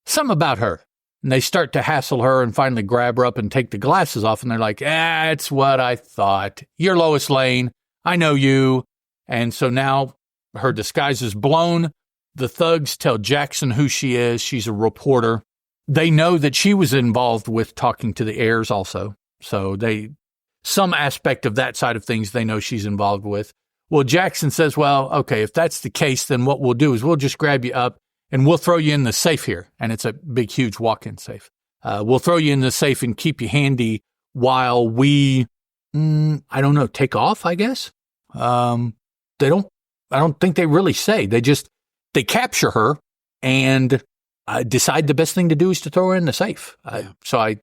[SPEAKER 6] something about her. And they start to hassle her and finally grab her up and take the glasses off. And they're like, it's what I thought. You're Lois Lane. I know you. And so now her disguise is blown. The thugs tell Jackson who she is. She's a reporter. They know that she was involved with talking to the heirs also. So some aspect of that side of things they know she's involved with. Well, Jackson says, well, okay, if that's the case, then what we'll do is we'll just grab you up and we'll throw you in the safe here. And it's a big, huge walk-in safe. We'll throw you in the safe and keep you handy while we, take off, I guess. I don't think they really say. They capture her and decide the best thing to do is to throw her in the safe. To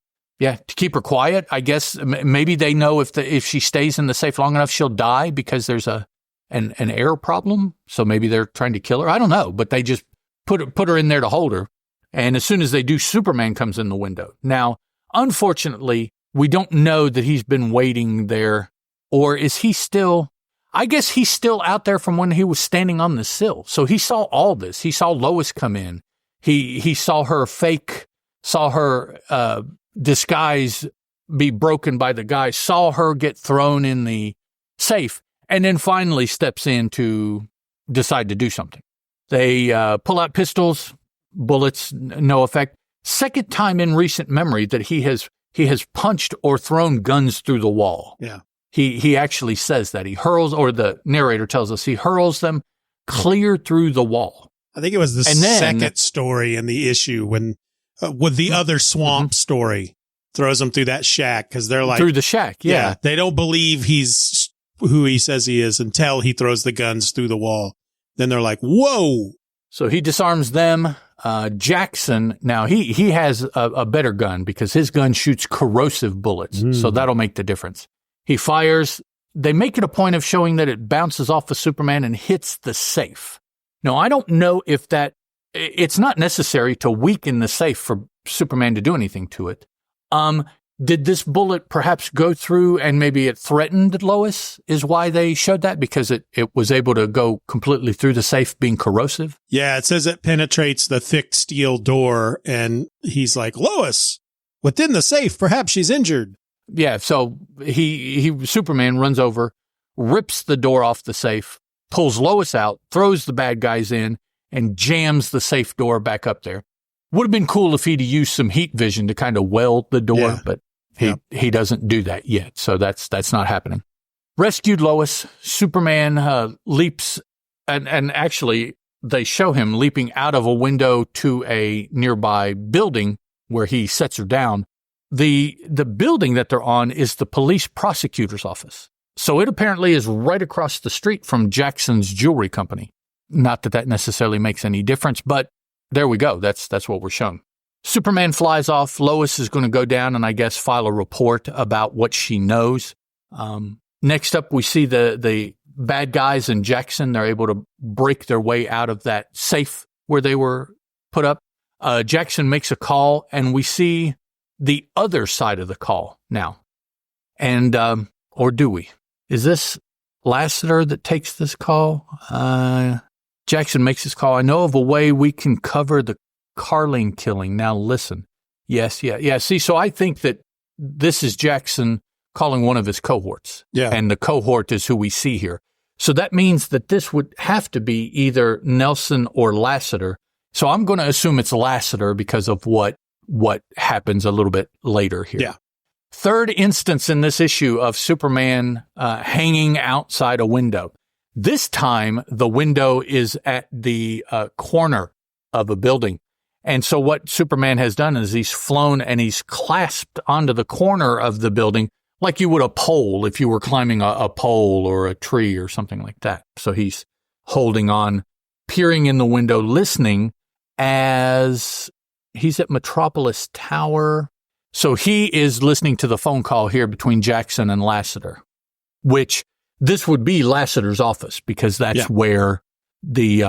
[SPEAKER 6] keep her quiet, I guess. Maybe they know if she stays in the safe long enough, she'll die because there's an air problem. So maybe they're trying to kill her. I don't know, but they just put her in there to hold her. And as soon as they do, Superman comes in the window. Now, unfortunately, we don't know that he's been waiting there, or is he still? I guess he's still out there from when he was standing on the sill. So he saw all this. He saw Lois come in. He saw her disguise be broken by the guy, saw her get thrown in the safe, and then finally steps in to decide to do something. They pull out pistols, bullets, no effect. Second time in recent memory that he has punched or thrown guns through the wall.
[SPEAKER 7] Yeah.
[SPEAKER 6] He actually says that. He hurls, or the narrator tells us, he hurls them clear through the wall.
[SPEAKER 7] I think it was the second story in the issue when, with the other swamp story, throws them through that shack because they're like.
[SPEAKER 6] Through the shack, yeah.
[SPEAKER 7] They don't believe he's who he says he is until he throws the guns through the wall. Then they're like, whoa.
[SPEAKER 6] So he disarms them. Jackson, now he has a better gun because his gun shoots corrosive bullets. So that'll make the difference. He fires. They make it a point of showing that it bounces off of Superman and hits the safe. Now, I don't know if it's not necessary to weaken the safe for Superman to do anything to it. Did this bullet perhaps go through and maybe it threatened Lois is why they showed that? Because it was able to go completely through the safe being corrosive?
[SPEAKER 7] Yeah, it says it penetrates the thick steel door and he's like, Lois, within the safe, perhaps she's injured.
[SPEAKER 6] Yeah, so Superman runs over, rips the door off the safe, pulls Lois out, throws the bad guys in, and jams the safe door back up there. Would have been cool if he'd used some heat vision to kind of weld the door, but he doesn't do that yet, so that's not happening. Rescued Lois, Superman leaps, and actually they show him leaping out of a window to a nearby building where he sets her down. The building that they're on is the police prosecutor's office. So it apparently is right across the street from Jackson's jewelry company. Not that necessarily makes any difference, but there we go. That's what we're shown. Superman flies off. Lois is going to go down and I guess file a report about what she knows. Next up, we see the bad guys in Jackson. They're able to break their way out of that safe where they were put up. Jackson makes a call and we see the other side of the call now. And, or do we? Is this Lassiter that takes this call? Jackson makes his call. I know of a way we can cover the Carling killing. Now listen. Yes. See, so I think that this is Jackson calling one of his cohorts. Yeah. And the cohort is who we see here. So that means that this would have to be either Nelson or Lassiter. So I'm going to assume it's Lassiter because of what happens a little bit later here. Yeah. Third instance in this issue of Superman hanging outside a window. This time, the window is at the corner of a building. And so what Superman has done is he's flown and he's clasped onto the corner of the building like you would a pole if you were climbing a pole or a tree or something like that. So he's holding on, peering in the window, listening as he's at Metropolis Tower. So he is listening to the phone call here between Jackson and Lassiter, which this would be Lassiter's office because that's where the,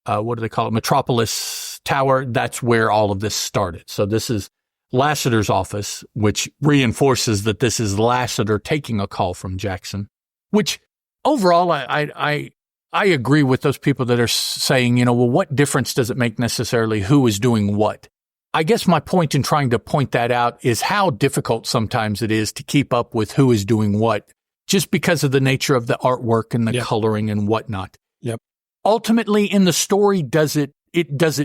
[SPEAKER 6] what do they call it? Metropolis Tower. That's where all of this started. So this is Lassiter's office, which reinforces that this is Lassiter taking a call from Jackson, which overall, I agree with those people that are saying, well, what difference does it make necessarily who is doing what? I guess my point in trying to point that out is how difficult sometimes it is to keep up with who is doing what, just because of the nature of the artwork and the coloring and whatnot. Yep. Ultimately, in the story, does it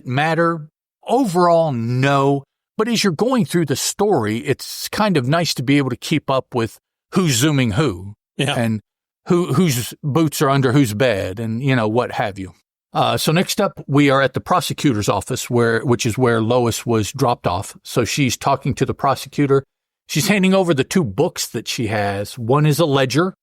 [SPEAKER 6] matter? Overall, no. But as you're going through the story, it's kind of nice to be able to keep up with who's zooming who and whose boots are under whose bed and, what have you. So next up, we are at the prosecutor's office, which is where Lois was dropped off. So she's talking to the prosecutor. She's handing over the two books that she has. One is a ledger,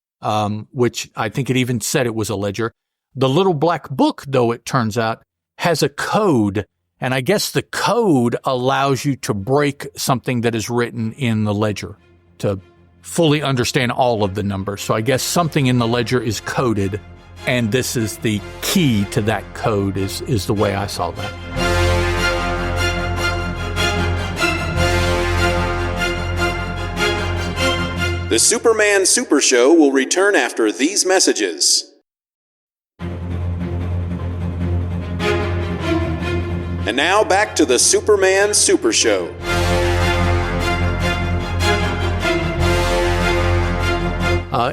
[SPEAKER 6] which I think it even said it was a ledger. The little black book, though, it turns out, has a code. And I guess the code allows you to break something that is written in the ledger to fully understand all of the numbers. So I guess something in the ledger is coded. And this is the key to that code is the way I saw that.
[SPEAKER 5] The Superman Super Show will return after these messages. And now back to the Superman Super Show.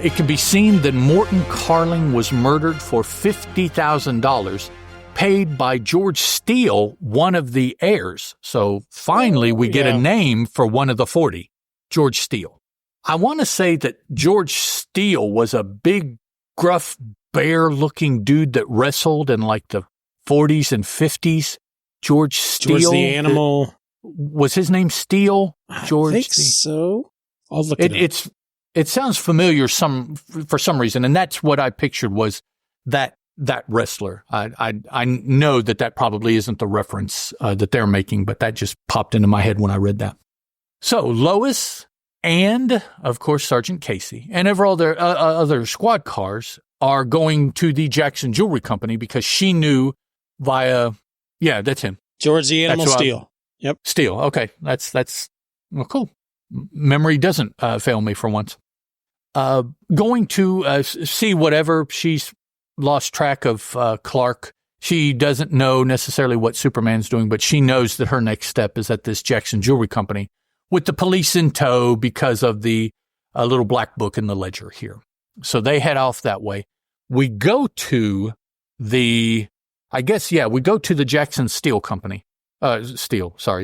[SPEAKER 6] It can be seen that Morton Carling was murdered for $50,000 paid by George Steele, one of the heirs. So finally, we get a name for one of the 40, George Steele. I want to say that George Steele was a big, gruff, bear-looking dude that wrestled in like the 40s and 50s. George Steele.
[SPEAKER 7] George the Animal.
[SPEAKER 6] Was his name Steele? George.
[SPEAKER 7] I think so. I'll look it up.
[SPEAKER 6] It sounds familiar for some reason, and that's what I pictured was that wrestler. I know that probably isn't the reference that they're making, but that just popped into my head when I read that. So Lois and, of course, Sergeant Casey and all their other squad cars are going to the Jackson Jewelry Company because she knew via, that's him.
[SPEAKER 7] George the Animal Steele. Yep.
[SPEAKER 6] Steele. Okay. That's well, cool. Memory doesn't fail me for once. Going to see whatever. She's lost track of Clark. She doesn't know necessarily what Superman's doing, but she knows that her next step is at this Jackson Jewelry Company with the police in tow because of the little black book in the ledger here. So they head off that way. We go to the Jackson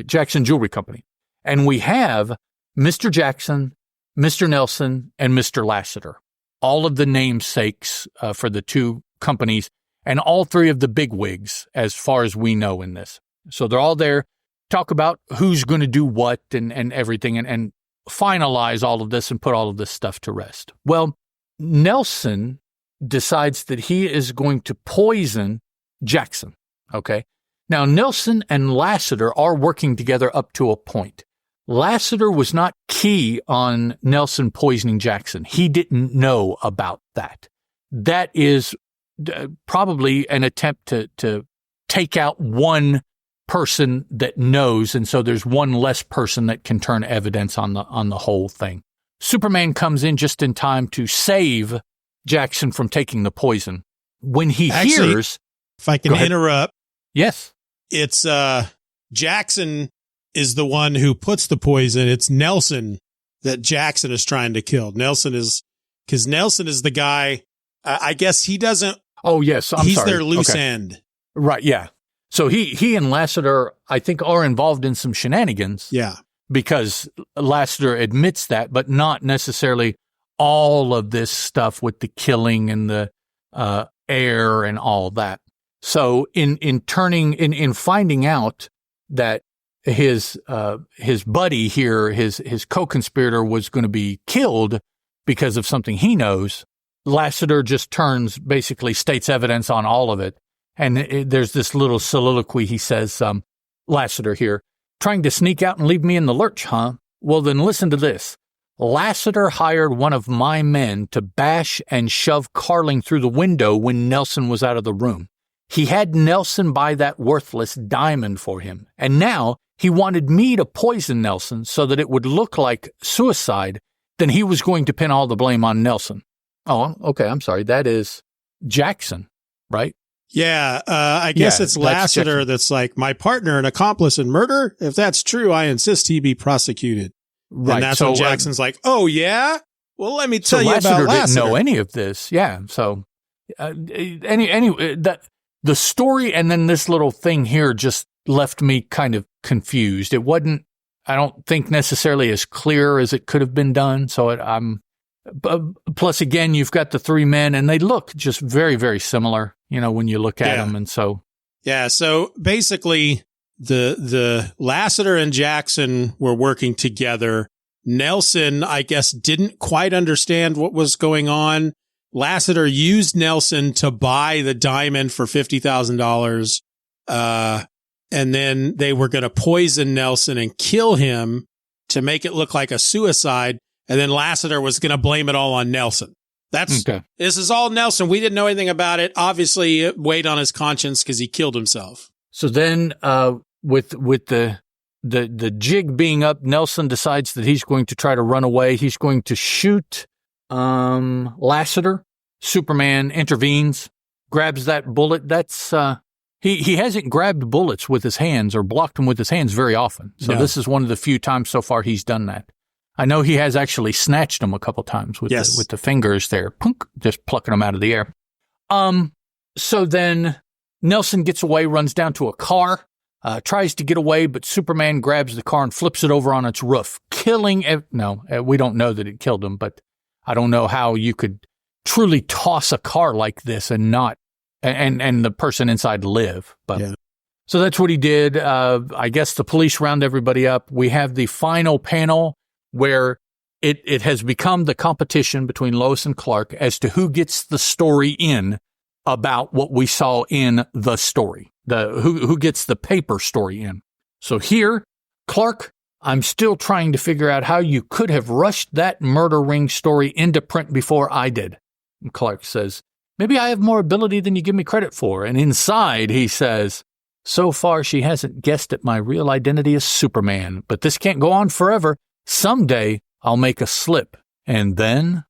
[SPEAKER 6] Jackson Jewelry Company. And we have Mr. Jackson, Mr. Nelson, and Mr. Lassiter, all of the namesakes for the two companies, and all three of the bigwigs, as far as we know in this. So they're all there, talk about who's going to do what and everything, and finalize all of this and put all of this stuff to rest. Well, Nelson decides that he is going to poison Jackson, okay? Now, Nelson and Lassiter are working together up to a point. Lassiter was not key on Nelson poisoning Jackson. He didn't know about that. That is probably an attempt to take out one person that knows, and so there's one less person that can turn evidence on the whole thing. Superman comes in just in time to save Jackson from taking the poison. When he hears...
[SPEAKER 7] If I can interrupt.
[SPEAKER 6] Yes.
[SPEAKER 7] It's Jackson is the one who puts the poison. It's Nelson that Jackson is trying to kill. Nelson is the guy. I guess he doesn't.
[SPEAKER 6] Oh, yes.
[SPEAKER 7] He's their loose end.
[SPEAKER 6] Right. Yeah. So he and Lassiter, I think, are involved in some shenanigans.
[SPEAKER 7] Yeah.
[SPEAKER 6] Because Lassiter admits that, but not necessarily all of this stuff with the killing and the air and all that. So in finding out that his buddy here, his co-conspirator was going to be killed because of something he knows, Lassiter just basically states evidence on all of it. And there's this little soliloquy. He says, Lassiter here, trying to sneak out and leave me in the lurch, huh? Well, then listen to this. Lassiter hired one of my men to bash and shove Carling through the window when Nelson was out of the room. He had Nelson buy that worthless diamond for him, and now he wanted me to poison Nelson so that it would look like suicide. Then he was going to pin all the blame on Nelson. Oh, okay, I'm sorry. That is Jackson, right?
[SPEAKER 7] Yeah, I guess it's Lassiter that's like, my partner and accomplice in murder? If that's true, I insist he be prosecuted. Right. And that's when Jackson's like, oh, yeah? Well, let me tell you about Lassiter.
[SPEAKER 6] Didn't know any of this. Yeah, so anyway, the story and then this little thing here just left me kind of confused. It wasn't, I don't think, necessarily as clear as it could have been done. So plus, again, you've got the three men, and they look just very, very similar, when you look at them. And so.
[SPEAKER 7] Yeah, so basically, the Lassiter and Jackson were working together. Nelson, I guess, didn't quite understand what was going on. Lassiter used Nelson to buy the diamond for $50,000. And then they were going to poison Nelson and kill him to make it look like a suicide. And then Lassiter was going to blame it all on Nelson. This is all Nelson. We didn't know anything about it. Obviously, it weighed on his conscience because he killed himself.
[SPEAKER 6] So then, with the jig being up, Nelson decides that he's going to try to run away. He's going to shoot Lassiter. Superman intervenes, grabs that bullet. That's he hasn't grabbed bullets with his hands or blocked them with his hands very often. So This is one of the few times so far he's done that. I know he has actually snatched them a couple times with the fingers there, just plucking them out of the air. So then Nelson gets away, runs down to a car, tries to get away, but Superman grabs the car and flips it over on its roof, killing. We don't know that it killed him, but I don't know how you could truly toss a car like this and not, and the person inside live. But yeah. So that's what he did. I guess the police round everybody up. We have the final panel where it has become the competition between Lois and Clark as to who gets the story in about what we saw in the story, who gets the paper story in. So here, Clark, I'm still trying to figure out how you could have rushed that murder ring story into print before I did. And Clark says, maybe I have more ability than you give me credit for. And inside, he says, so far she hasn't guessed at my real identity as Superman, but this can't go on forever. Someday I'll make a slip. And then...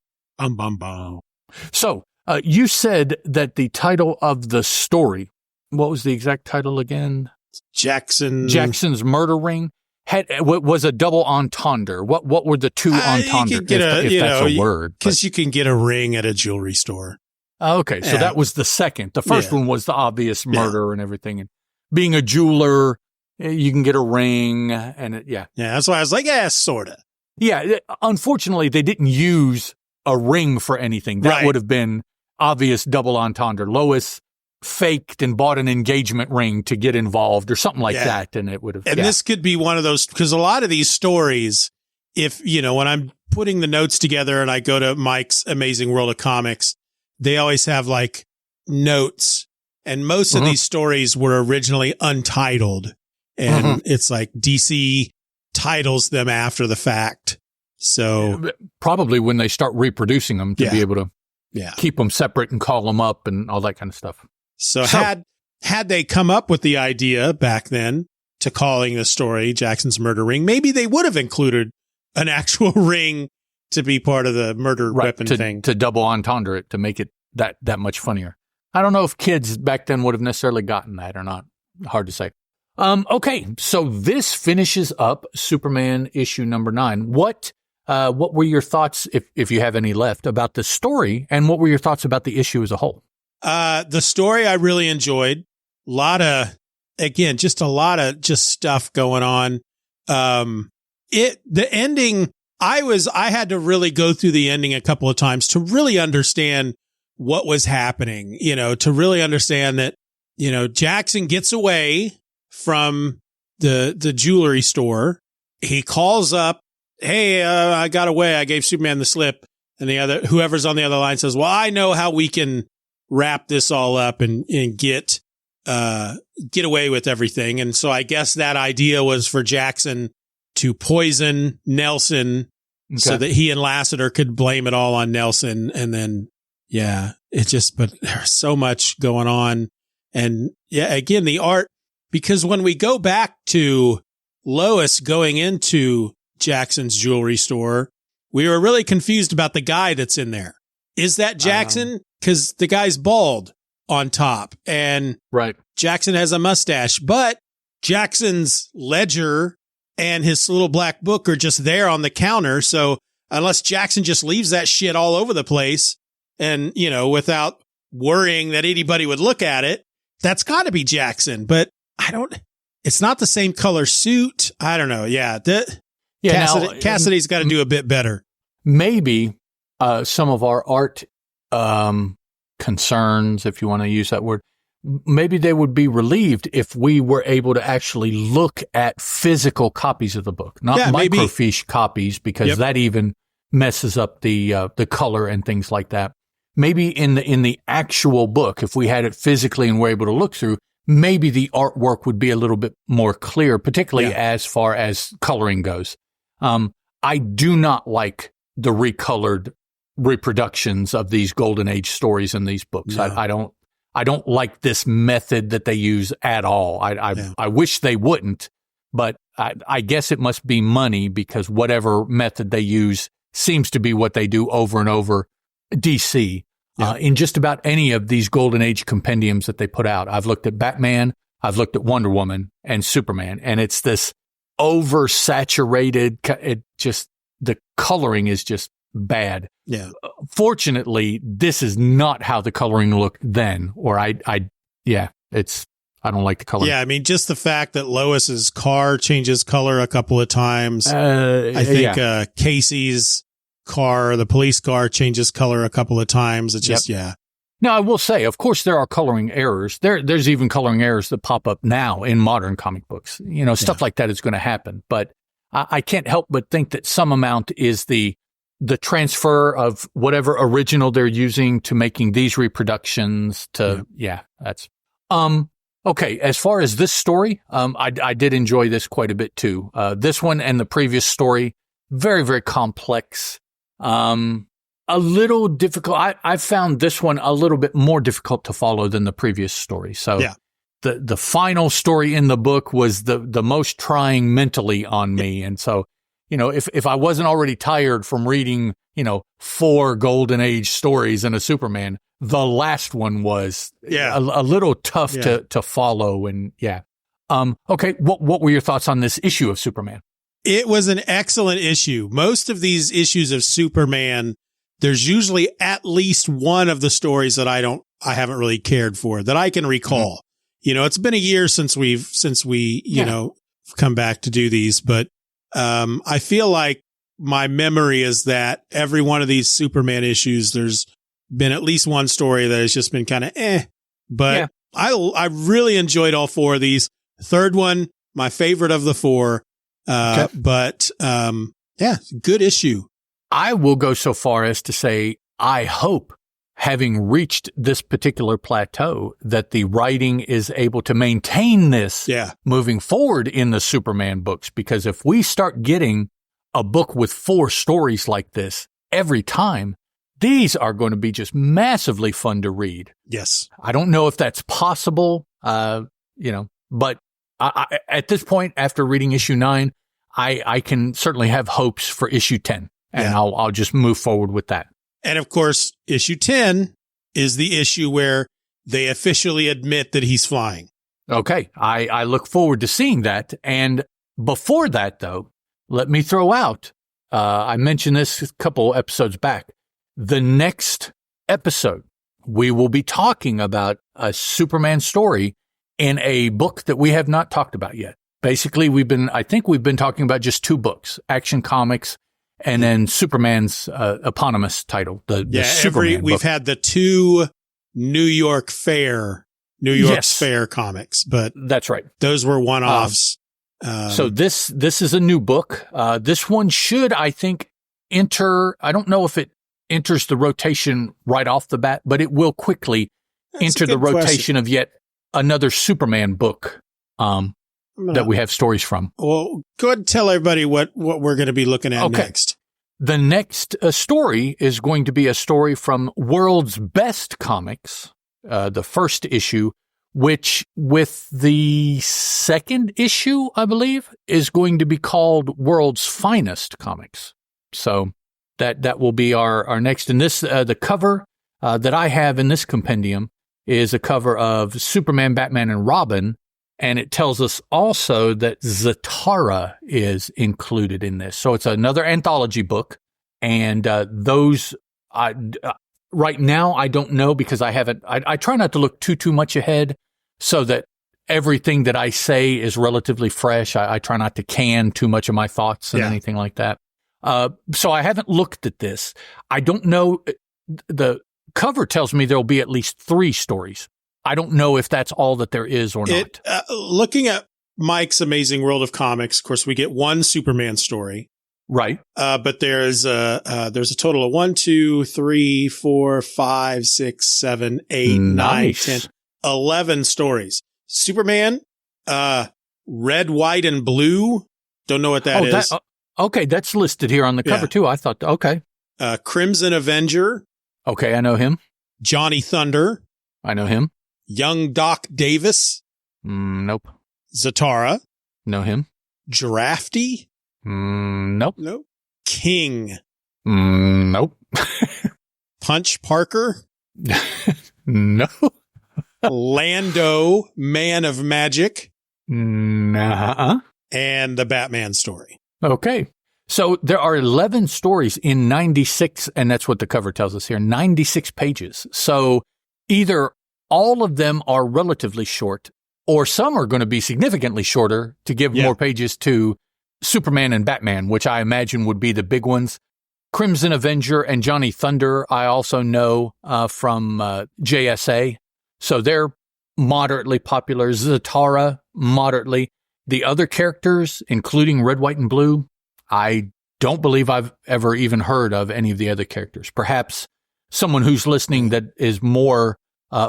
[SPEAKER 6] So, you said that the title of the story, what was the exact title again? Jackson's Murder Ring was a double entendre. What were the two entendres, if that's a word?
[SPEAKER 7] Because you can get a ring at a jewelry store.
[SPEAKER 6] Okay, so that was the second. The first one was the obvious murder and everything. And being a jeweler, you can get a ring, and Yeah,
[SPEAKER 7] that's why I was like, sort of.
[SPEAKER 6] Yeah, unfortunately, they didn't use a ring for anything. That would have been obvious double entendre. Lois faked and bought an engagement ring to get involved or something like that, and it would have.
[SPEAKER 7] And this could be one of those, because a lot of these stories, if, when I'm putting the notes together and I go to Mike's Amazing World of Comics, they always have like notes, and most of these stories were originally untitled, and it's like DC titles them after the fact. So
[SPEAKER 6] probably when they start reproducing them to be able to keep them separate and call them up and all that kind of stuff.
[SPEAKER 7] So had they come up with the idea back then to calling the story Jackson's Murder Ring, maybe they would have included an actual ring to be part of the murder weapon thing.
[SPEAKER 6] To double entendre it, to make it that much funnier. I don't know if kids back then would have necessarily gotten that or not. Hard to say. Okay, so this finishes up Superman issue number 9. What were your thoughts, if you have any left, about the story, and what were your thoughts about the issue as a whole?
[SPEAKER 7] The story I really enjoyed. A lot of stuff going on. The ending, I had to really go through the ending a couple of times to really understand what was happening, to really understand that, Jackson gets away from the jewelry store. He calls up, hey, I got away. I gave Superman the slip. And whoever's on the other line says, well, I know how we can wrap this all up and get away with everything. And so I guess that idea was for Jackson to poison Nelson so that he and Lasseter could blame it all on Nelson. And then, but there's so much going on. And again, the art, because when we go back to Lois going into Jackson's jewelry store, we were really confused about the guy that's in there. Is that Jackson? Because the guy's bald on top, and Jackson has a mustache, but Jackson's ledger and his little black book are just there on the counter. So unless Jackson just leaves that shit all over the place and, without worrying that anybody would look at it, that's got to be Jackson. But it's not the same color suit. I don't know. Yeah. Cassidy's got to do a bit better.
[SPEAKER 6] Maybe some of our art concerns, if you want to use that word, maybe they would be relieved if we were able to actually look at physical copies of the book, not microfiche copies, because that even messes up the color and things like that. Maybe in the actual book, if we had it physically and were able to look through, maybe the artwork would be a little bit more clear, particularly as far as coloring goes. I do not like the recolored reproductions of these Golden Age stories in these books. No. I don't like this method that they use at all. I wish they wouldn't, but I guess it must be money, because whatever method they use seems to be what they do over and over. DC, in just about any of these Golden Age compendiums that they put out. I've looked at Batman, I've looked at Wonder Woman and Superman, and it's this oversaturated, the coloring is just bad.
[SPEAKER 7] Yeah.
[SPEAKER 6] Fortunately, this is not how the coloring looked then, or I I don't like the color.
[SPEAKER 7] Yeah, I mean, just the fact that Lois's car changes color a couple of times. I think Casey's car, the police car, changes color a couple of times. It's just, yeah.
[SPEAKER 6] Now, I will say, of course, there are coloring errors. There's even coloring errors that pop up now in modern comic books. Stuff like that is going to happen. But I can't help but think that some amount is the transfer of whatever original they're using to making these reproductions that's okay. As far as this story, I did enjoy this quite a bit too. This one and the previous story, very, very complex. A little difficult. I found this one a little bit more difficult to follow than the previous story. So the final story in the book was the most trying mentally on me. And so, if I wasn't already tired from reading, 4 Golden Age stories in a Superman, the last one was a little tough to follow. And okay. What were your thoughts on this issue of Superman?
[SPEAKER 7] It was an excellent issue. Most of these issues of Superman, there's usually at least one of the stories that I haven't really cared for that I can recall. Mm-hmm. It's been a year since we come back to do these, but I feel like my memory is that every one of these Superman issues, there's been at least one story that has just been kind of but I really enjoyed all 4 of these. Third one, my favorite of the 4. But good issue.
[SPEAKER 6] I will go so far as to say, I hope, having reached this particular plateau, that the writing is able to maintain this moving forward in the Superman books. Because if we start getting a book with 4 stories like this every time, these are going to be just massively fun to read.
[SPEAKER 7] Yes.
[SPEAKER 6] I don't know if that's possible, but I, at this point, after reading issue 9, I can certainly have hopes for issue 10. And I'll just move forward with that.
[SPEAKER 7] And of course, issue 10 is the issue where they officially admit that he's flying.
[SPEAKER 6] Okay. I look forward to seeing that. And before that, though, let me throw out, I mentioned this a couple episodes back. The next episode, we will be talking about a Superman story in a book that we have not talked about yet. Basically, I think we've been talking about just 2 books, Action Comics and then Superman's eponymous title, the Superman book.
[SPEAKER 7] We've had the 2 New York Fair comics, but
[SPEAKER 6] that's right.
[SPEAKER 7] Those were one-offs.
[SPEAKER 6] So this is a new book. This one should, I think, enter. I don't know if it enters the rotation right off the bat, but it will quickly enter the rotation of yet another Superman book that we have stories from.
[SPEAKER 7] Well, go ahead and tell everybody what we're going to be looking at next.
[SPEAKER 6] The next story is going to be a story from World's Best Comics, the first issue, which with the second issue, I believe, is going to be called World's Finest Comics. So that will be our next. And this, the cover that I have in this compendium is a cover of Superman, Batman, and Robin. And it tells us also that Zatara is included in this. So it's another anthology book. And those, right now, I don't know because I try not to look too much ahead so that everything that I say is relatively fresh. I try not to can too much of my thoughts and anything like that. So I haven't looked at this. I don't know. The cover tells me there'll be at least 3 stories. I don't know if that's all that there is or not.
[SPEAKER 7] Looking at Mike's Amazing World of Comics, of course, we get 1 Superman story.
[SPEAKER 6] Right.
[SPEAKER 7] But there's a total of 1, 2, 3, 4, 5, 6, 7, 8, 9, 10, 11 stories. Superman, red, white, and blue. Don't know what that is.
[SPEAKER 6] Okay, that's listed here on the cover too. I thought, okay.
[SPEAKER 7] Crimson Avenger.
[SPEAKER 6] Okay, I know him.
[SPEAKER 7] Johnny Thunder.
[SPEAKER 6] I know him.
[SPEAKER 7] Young Doc Davis.
[SPEAKER 6] Nope.
[SPEAKER 7] Zatara.
[SPEAKER 6] Know him.
[SPEAKER 7] Giraffe.
[SPEAKER 6] Nope.
[SPEAKER 7] Nope. King.
[SPEAKER 6] Nope.
[SPEAKER 7] Punch Parker.
[SPEAKER 6] No.
[SPEAKER 7] Lando, Man of Magic.
[SPEAKER 6] Nuh-uh.
[SPEAKER 7] And the Batman story.
[SPEAKER 6] Okay. So there are 11 stories in 96, and that's what the cover tells us here, 96 pages. So either all of them are relatively short, or some are going to be significantly shorter to give more pages to Superman and Batman, which I imagine would be the big ones. Crimson Avenger and Johnny Thunder, I also know from JSA. So they're moderately popular. Zatara, moderately. The other characters, including Red, White, and Blue, I don't believe I've ever even heard of any of the other characters. Perhaps someone who's listening that is more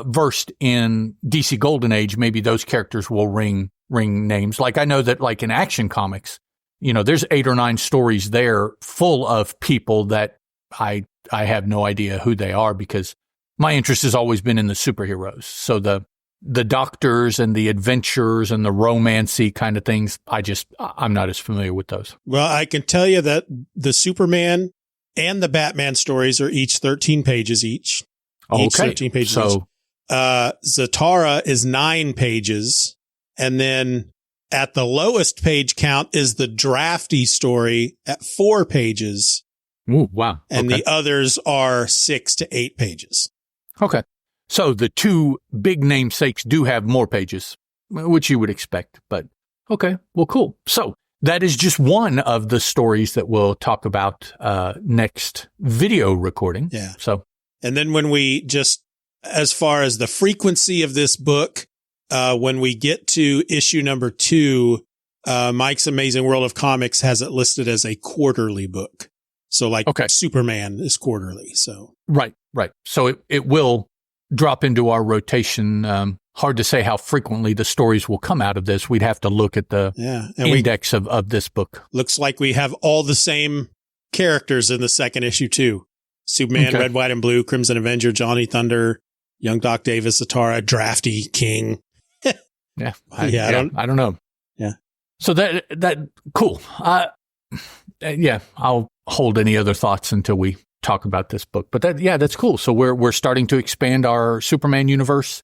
[SPEAKER 6] versed in DC Golden Age, maybe those characters will ring names. Like I know that like in Action Comics, there's 8 or 9 stories there full of people that I have no idea who they are because my interest has always been in the superheroes. So the doctors and the adventures and the romancy kind of things, I'm not as familiar with those.
[SPEAKER 7] Well, I can tell you that the Superman and the Batman stories are each 13 pages each.
[SPEAKER 6] Okay.
[SPEAKER 7] Each 13 pages each. Zatara is 9 pages. And then at the lowest page count is the Drafty story at 4 pages.
[SPEAKER 6] Ooh, wow.
[SPEAKER 7] And the others are 6 to 8 pages.
[SPEAKER 6] Okay. So the 2 big namesakes do have more pages, which you would expect, but okay. Well, cool. So that is just one of the stories that we'll talk about next video recording.
[SPEAKER 7] Yeah.
[SPEAKER 6] So,
[SPEAKER 7] and then when we just, as far as the frequency of this book, when we get to issue number 2, Mike's Amazing World of Comics has it listed as a quarterly book. So like Superman is quarterly. So
[SPEAKER 6] right. So it will drop into our rotation. Hard to say how frequently the stories will come out of this. We'd have to look at the index of this book.
[SPEAKER 7] Looks like we have all the same characters in the second issue too. Superman, Red, White, and Blue, Crimson Avenger, Johnny Thunder, Young Doc Davis, Zatara, Drafty, King.
[SPEAKER 6] I don't know.
[SPEAKER 7] Yeah.
[SPEAKER 6] So that cool. I'll hold any other thoughts until we talk about this book. But that's cool. So we're starting to expand our Superman universe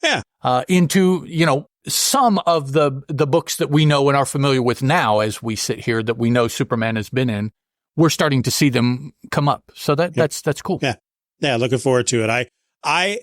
[SPEAKER 6] into, some of the books that we know and are familiar with now as we sit here that we know Superman has been in. We're starting to see them come up. So that's cool.
[SPEAKER 7] Yeah. Yeah, looking forward to it. I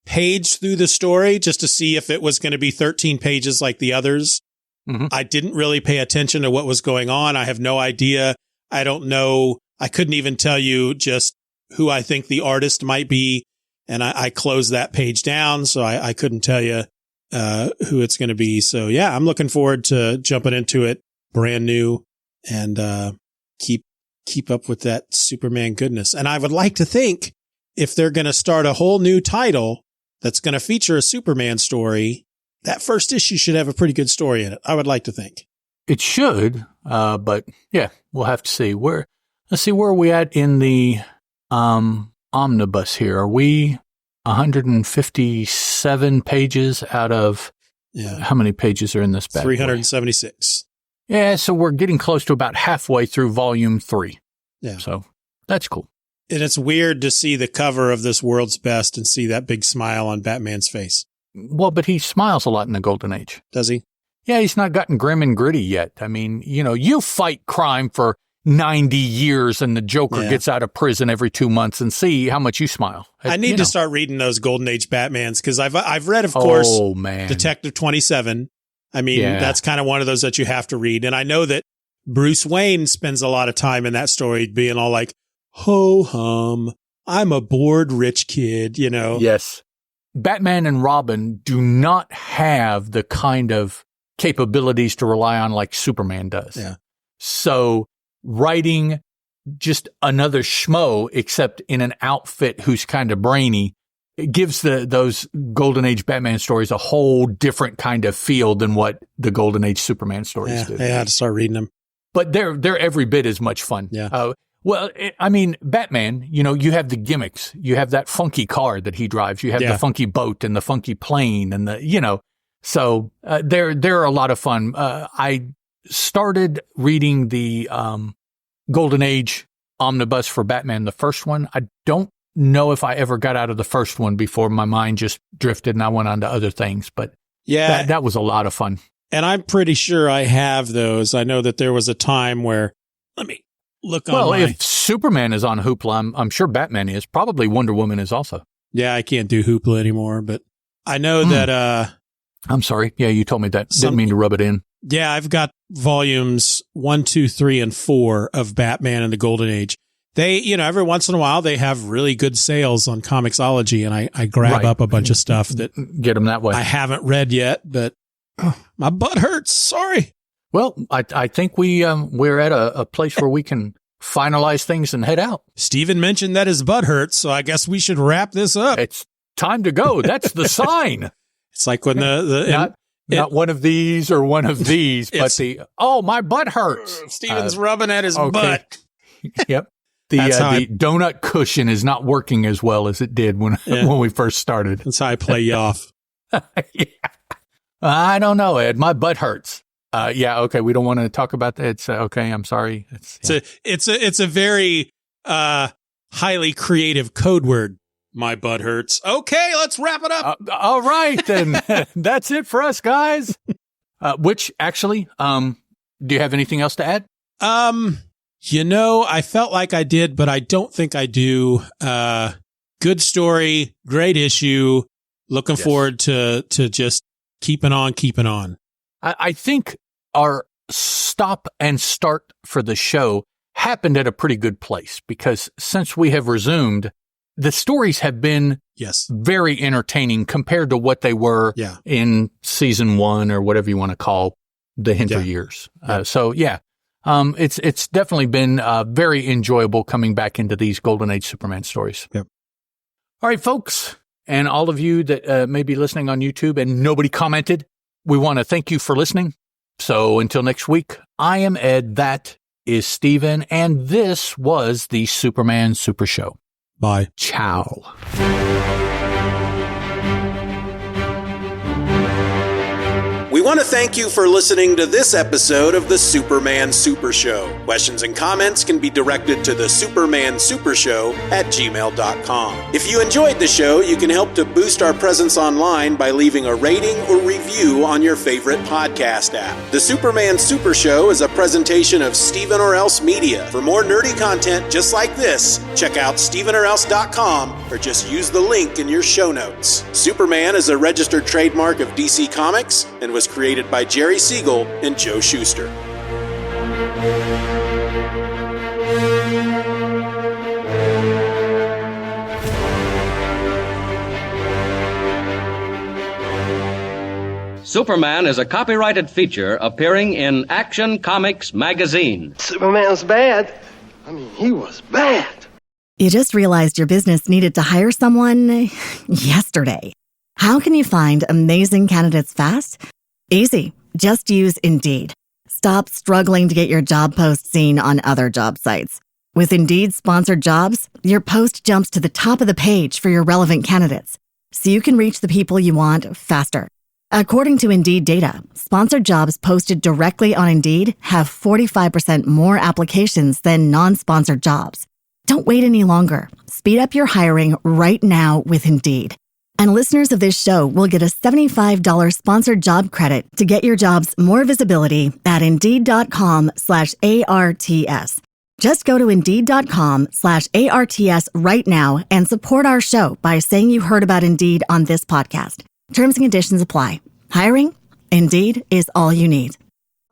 [SPEAKER 7] paged through the story just to see if it was going to be 13 pages like the others. Mm-hmm. I didn't really pay attention to what was going on. I have no idea. I don't know. I couldn't even tell you just who I think the artist might be. And I closed that page down. So I couldn't tell you who it's going to be. So yeah, I'm looking forward to jumping into it brand new and keep up with that Superman goodness. And I would like to think if they're going to start a whole new title that's going to feature a Superman story, that first issue should have a pretty good story in it. I would like to think.
[SPEAKER 6] It should, but yeah, we'll have to see. Let's see, where are we at in the omnibus here? Are we 157 pages out of how many pages are in this bag?
[SPEAKER 7] 376.
[SPEAKER 6] Yeah, so we're getting close to about halfway through volume 3.
[SPEAKER 7] Yeah.
[SPEAKER 6] So that's cool.
[SPEAKER 7] And it's weird to see the cover of this World's Best and see that big smile on Batman's face.
[SPEAKER 6] Well, but he smiles a lot in the Golden Age.
[SPEAKER 7] Does he?
[SPEAKER 6] Yeah, he's not gotten grim and gritty yet. I mean, you fight crime for 90 years and the Joker gets out of prison every 2 months and see how much you smile.
[SPEAKER 7] I need to start reading those Golden Age Batmans because I've read, of course, Detective 27. I mean, that's kind of one of those that you have to read. And I know that Bruce Wayne spends a lot of time in that story being all like, ho hum, I'm a bored rich kid,
[SPEAKER 6] Yes. Batman and Robin do not have the kind of capabilities to rely on like Superman does.
[SPEAKER 7] Yeah.
[SPEAKER 6] So writing just another schmo, except in an outfit who's kind of brainy, it gives those Golden Age Batman stories a whole different kind of feel than what the Golden Age Superman stories do.
[SPEAKER 7] I had to start reading them.
[SPEAKER 6] But they're every bit as much fun.
[SPEAKER 7] Yeah.
[SPEAKER 6] Batman, you have the gimmicks. You have that funky car that he drives. You have the funky boat and the funky plane and so they're a lot of fun. I started reading the Golden Age omnibus for Batman, the first one. I don't know if I ever got out of the first one before my mind just drifted and I went on to other things, but that was a lot of fun.
[SPEAKER 7] And I'm pretty sure I have those. I know that there was a time where, let me look on
[SPEAKER 6] if Superman is on Hoopla, I'm sure Batman is. Probably Wonder Woman is also.
[SPEAKER 7] Yeah, I can't do Hoopla anymore, but I know that.
[SPEAKER 6] I'm sorry. Yeah, you told me that. Didn't mean to rub it in.
[SPEAKER 7] Yeah, I've got volumes 1, 2, 3, and 4 of Batman and the Golden Age. They, every once in a while they have really good sales on Comixology, and I grab up a bunch of stuff that
[SPEAKER 6] get them that way.
[SPEAKER 7] I haven't read yet, but my butt hurts. Sorry.
[SPEAKER 6] Well, I think we're at a place where we can finalize things and head out.
[SPEAKER 7] Steven mentioned that his butt hurts, so I guess we should wrap this up.
[SPEAKER 6] It's time to go. That's the sign.
[SPEAKER 7] It's like when
[SPEAKER 6] not one of these or one of these, but my butt hurts.
[SPEAKER 7] Steven's rubbing at his butt.
[SPEAKER 6] Yep. The donut cushion is not working as well as it did when we first started.
[SPEAKER 7] That's how I play you off.
[SPEAKER 6] Yeah. I don't know, Ed. My butt hurts. Okay. We don't want to talk about that. It's okay. I'm sorry.
[SPEAKER 7] It's a very highly creative code word. My butt hurts. Okay, let's wrap it up.
[SPEAKER 6] All right, then. That's it for us, guys. Which actually, do you have anything else to add?
[SPEAKER 7] I felt like I did, but I don't think I do. Good story, great issue. Looking forward to just keeping on.
[SPEAKER 6] I think our stop and start for the show happened at a pretty good place, because since we have resumed, the stories have been very entertaining compared to what they were in season 1 or whatever you want to call the Hinter years. It's definitely been very enjoyable coming back into these Golden Age Superman stories.
[SPEAKER 7] Yep.
[SPEAKER 6] All right, folks, and all of you that may be listening on YouTube and nobody commented, we want to thank you for listening. So until next week, I am Ed, that is Steven, and this was the Superman Super Show.
[SPEAKER 7] Bye.
[SPEAKER 6] Ciao.
[SPEAKER 5] We want to thank you for listening to this episode of the Superman Super Show. Questions and comments can be directed to the Superman Super Show at gmail.com. If you enjoyed the show, you can help to boost our presence online by leaving a rating or review on your favorite podcast app. The Superman Super Show is a presentation of Steven or Else Media. For more nerdy content just like this, check out stevenorelse.com or just use the link in your show notes. Superman is a registered trademark of DC Comics and was created by Jerry Siegel and Joe Shuster.
[SPEAKER 8] Superman is a copyrighted feature appearing in Action Comics magazine.
[SPEAKER 9] Superman's bad. I mean, he was bad.
[SPEAKER 1] You just realized your business needed to hire someone yesterday. How can you find amazing candidates fast? Easy. Just use Indeed. Stop struggling to get your job post seen on other job sites. With Indeed sponsored jobs, your post jumps to the top of the page for your relevant candidates, so you can reach the people you want faster. According to Indeed data, sponsored jobs posted directly on Indeed have 45% more applications than non-sponsored jobs. Don't wait any longer. Speed up your hiring right now with Indeed. And listeners of this show will get a $75 sponsored job credit to get your jobs more visibility at Indeed.com/ARTS. Just go to Indeed.com/ARTS right now and support our show by saying you heard about Indeed on this podcast. Terms and conditions apply. Hiring? Indeed is all you need.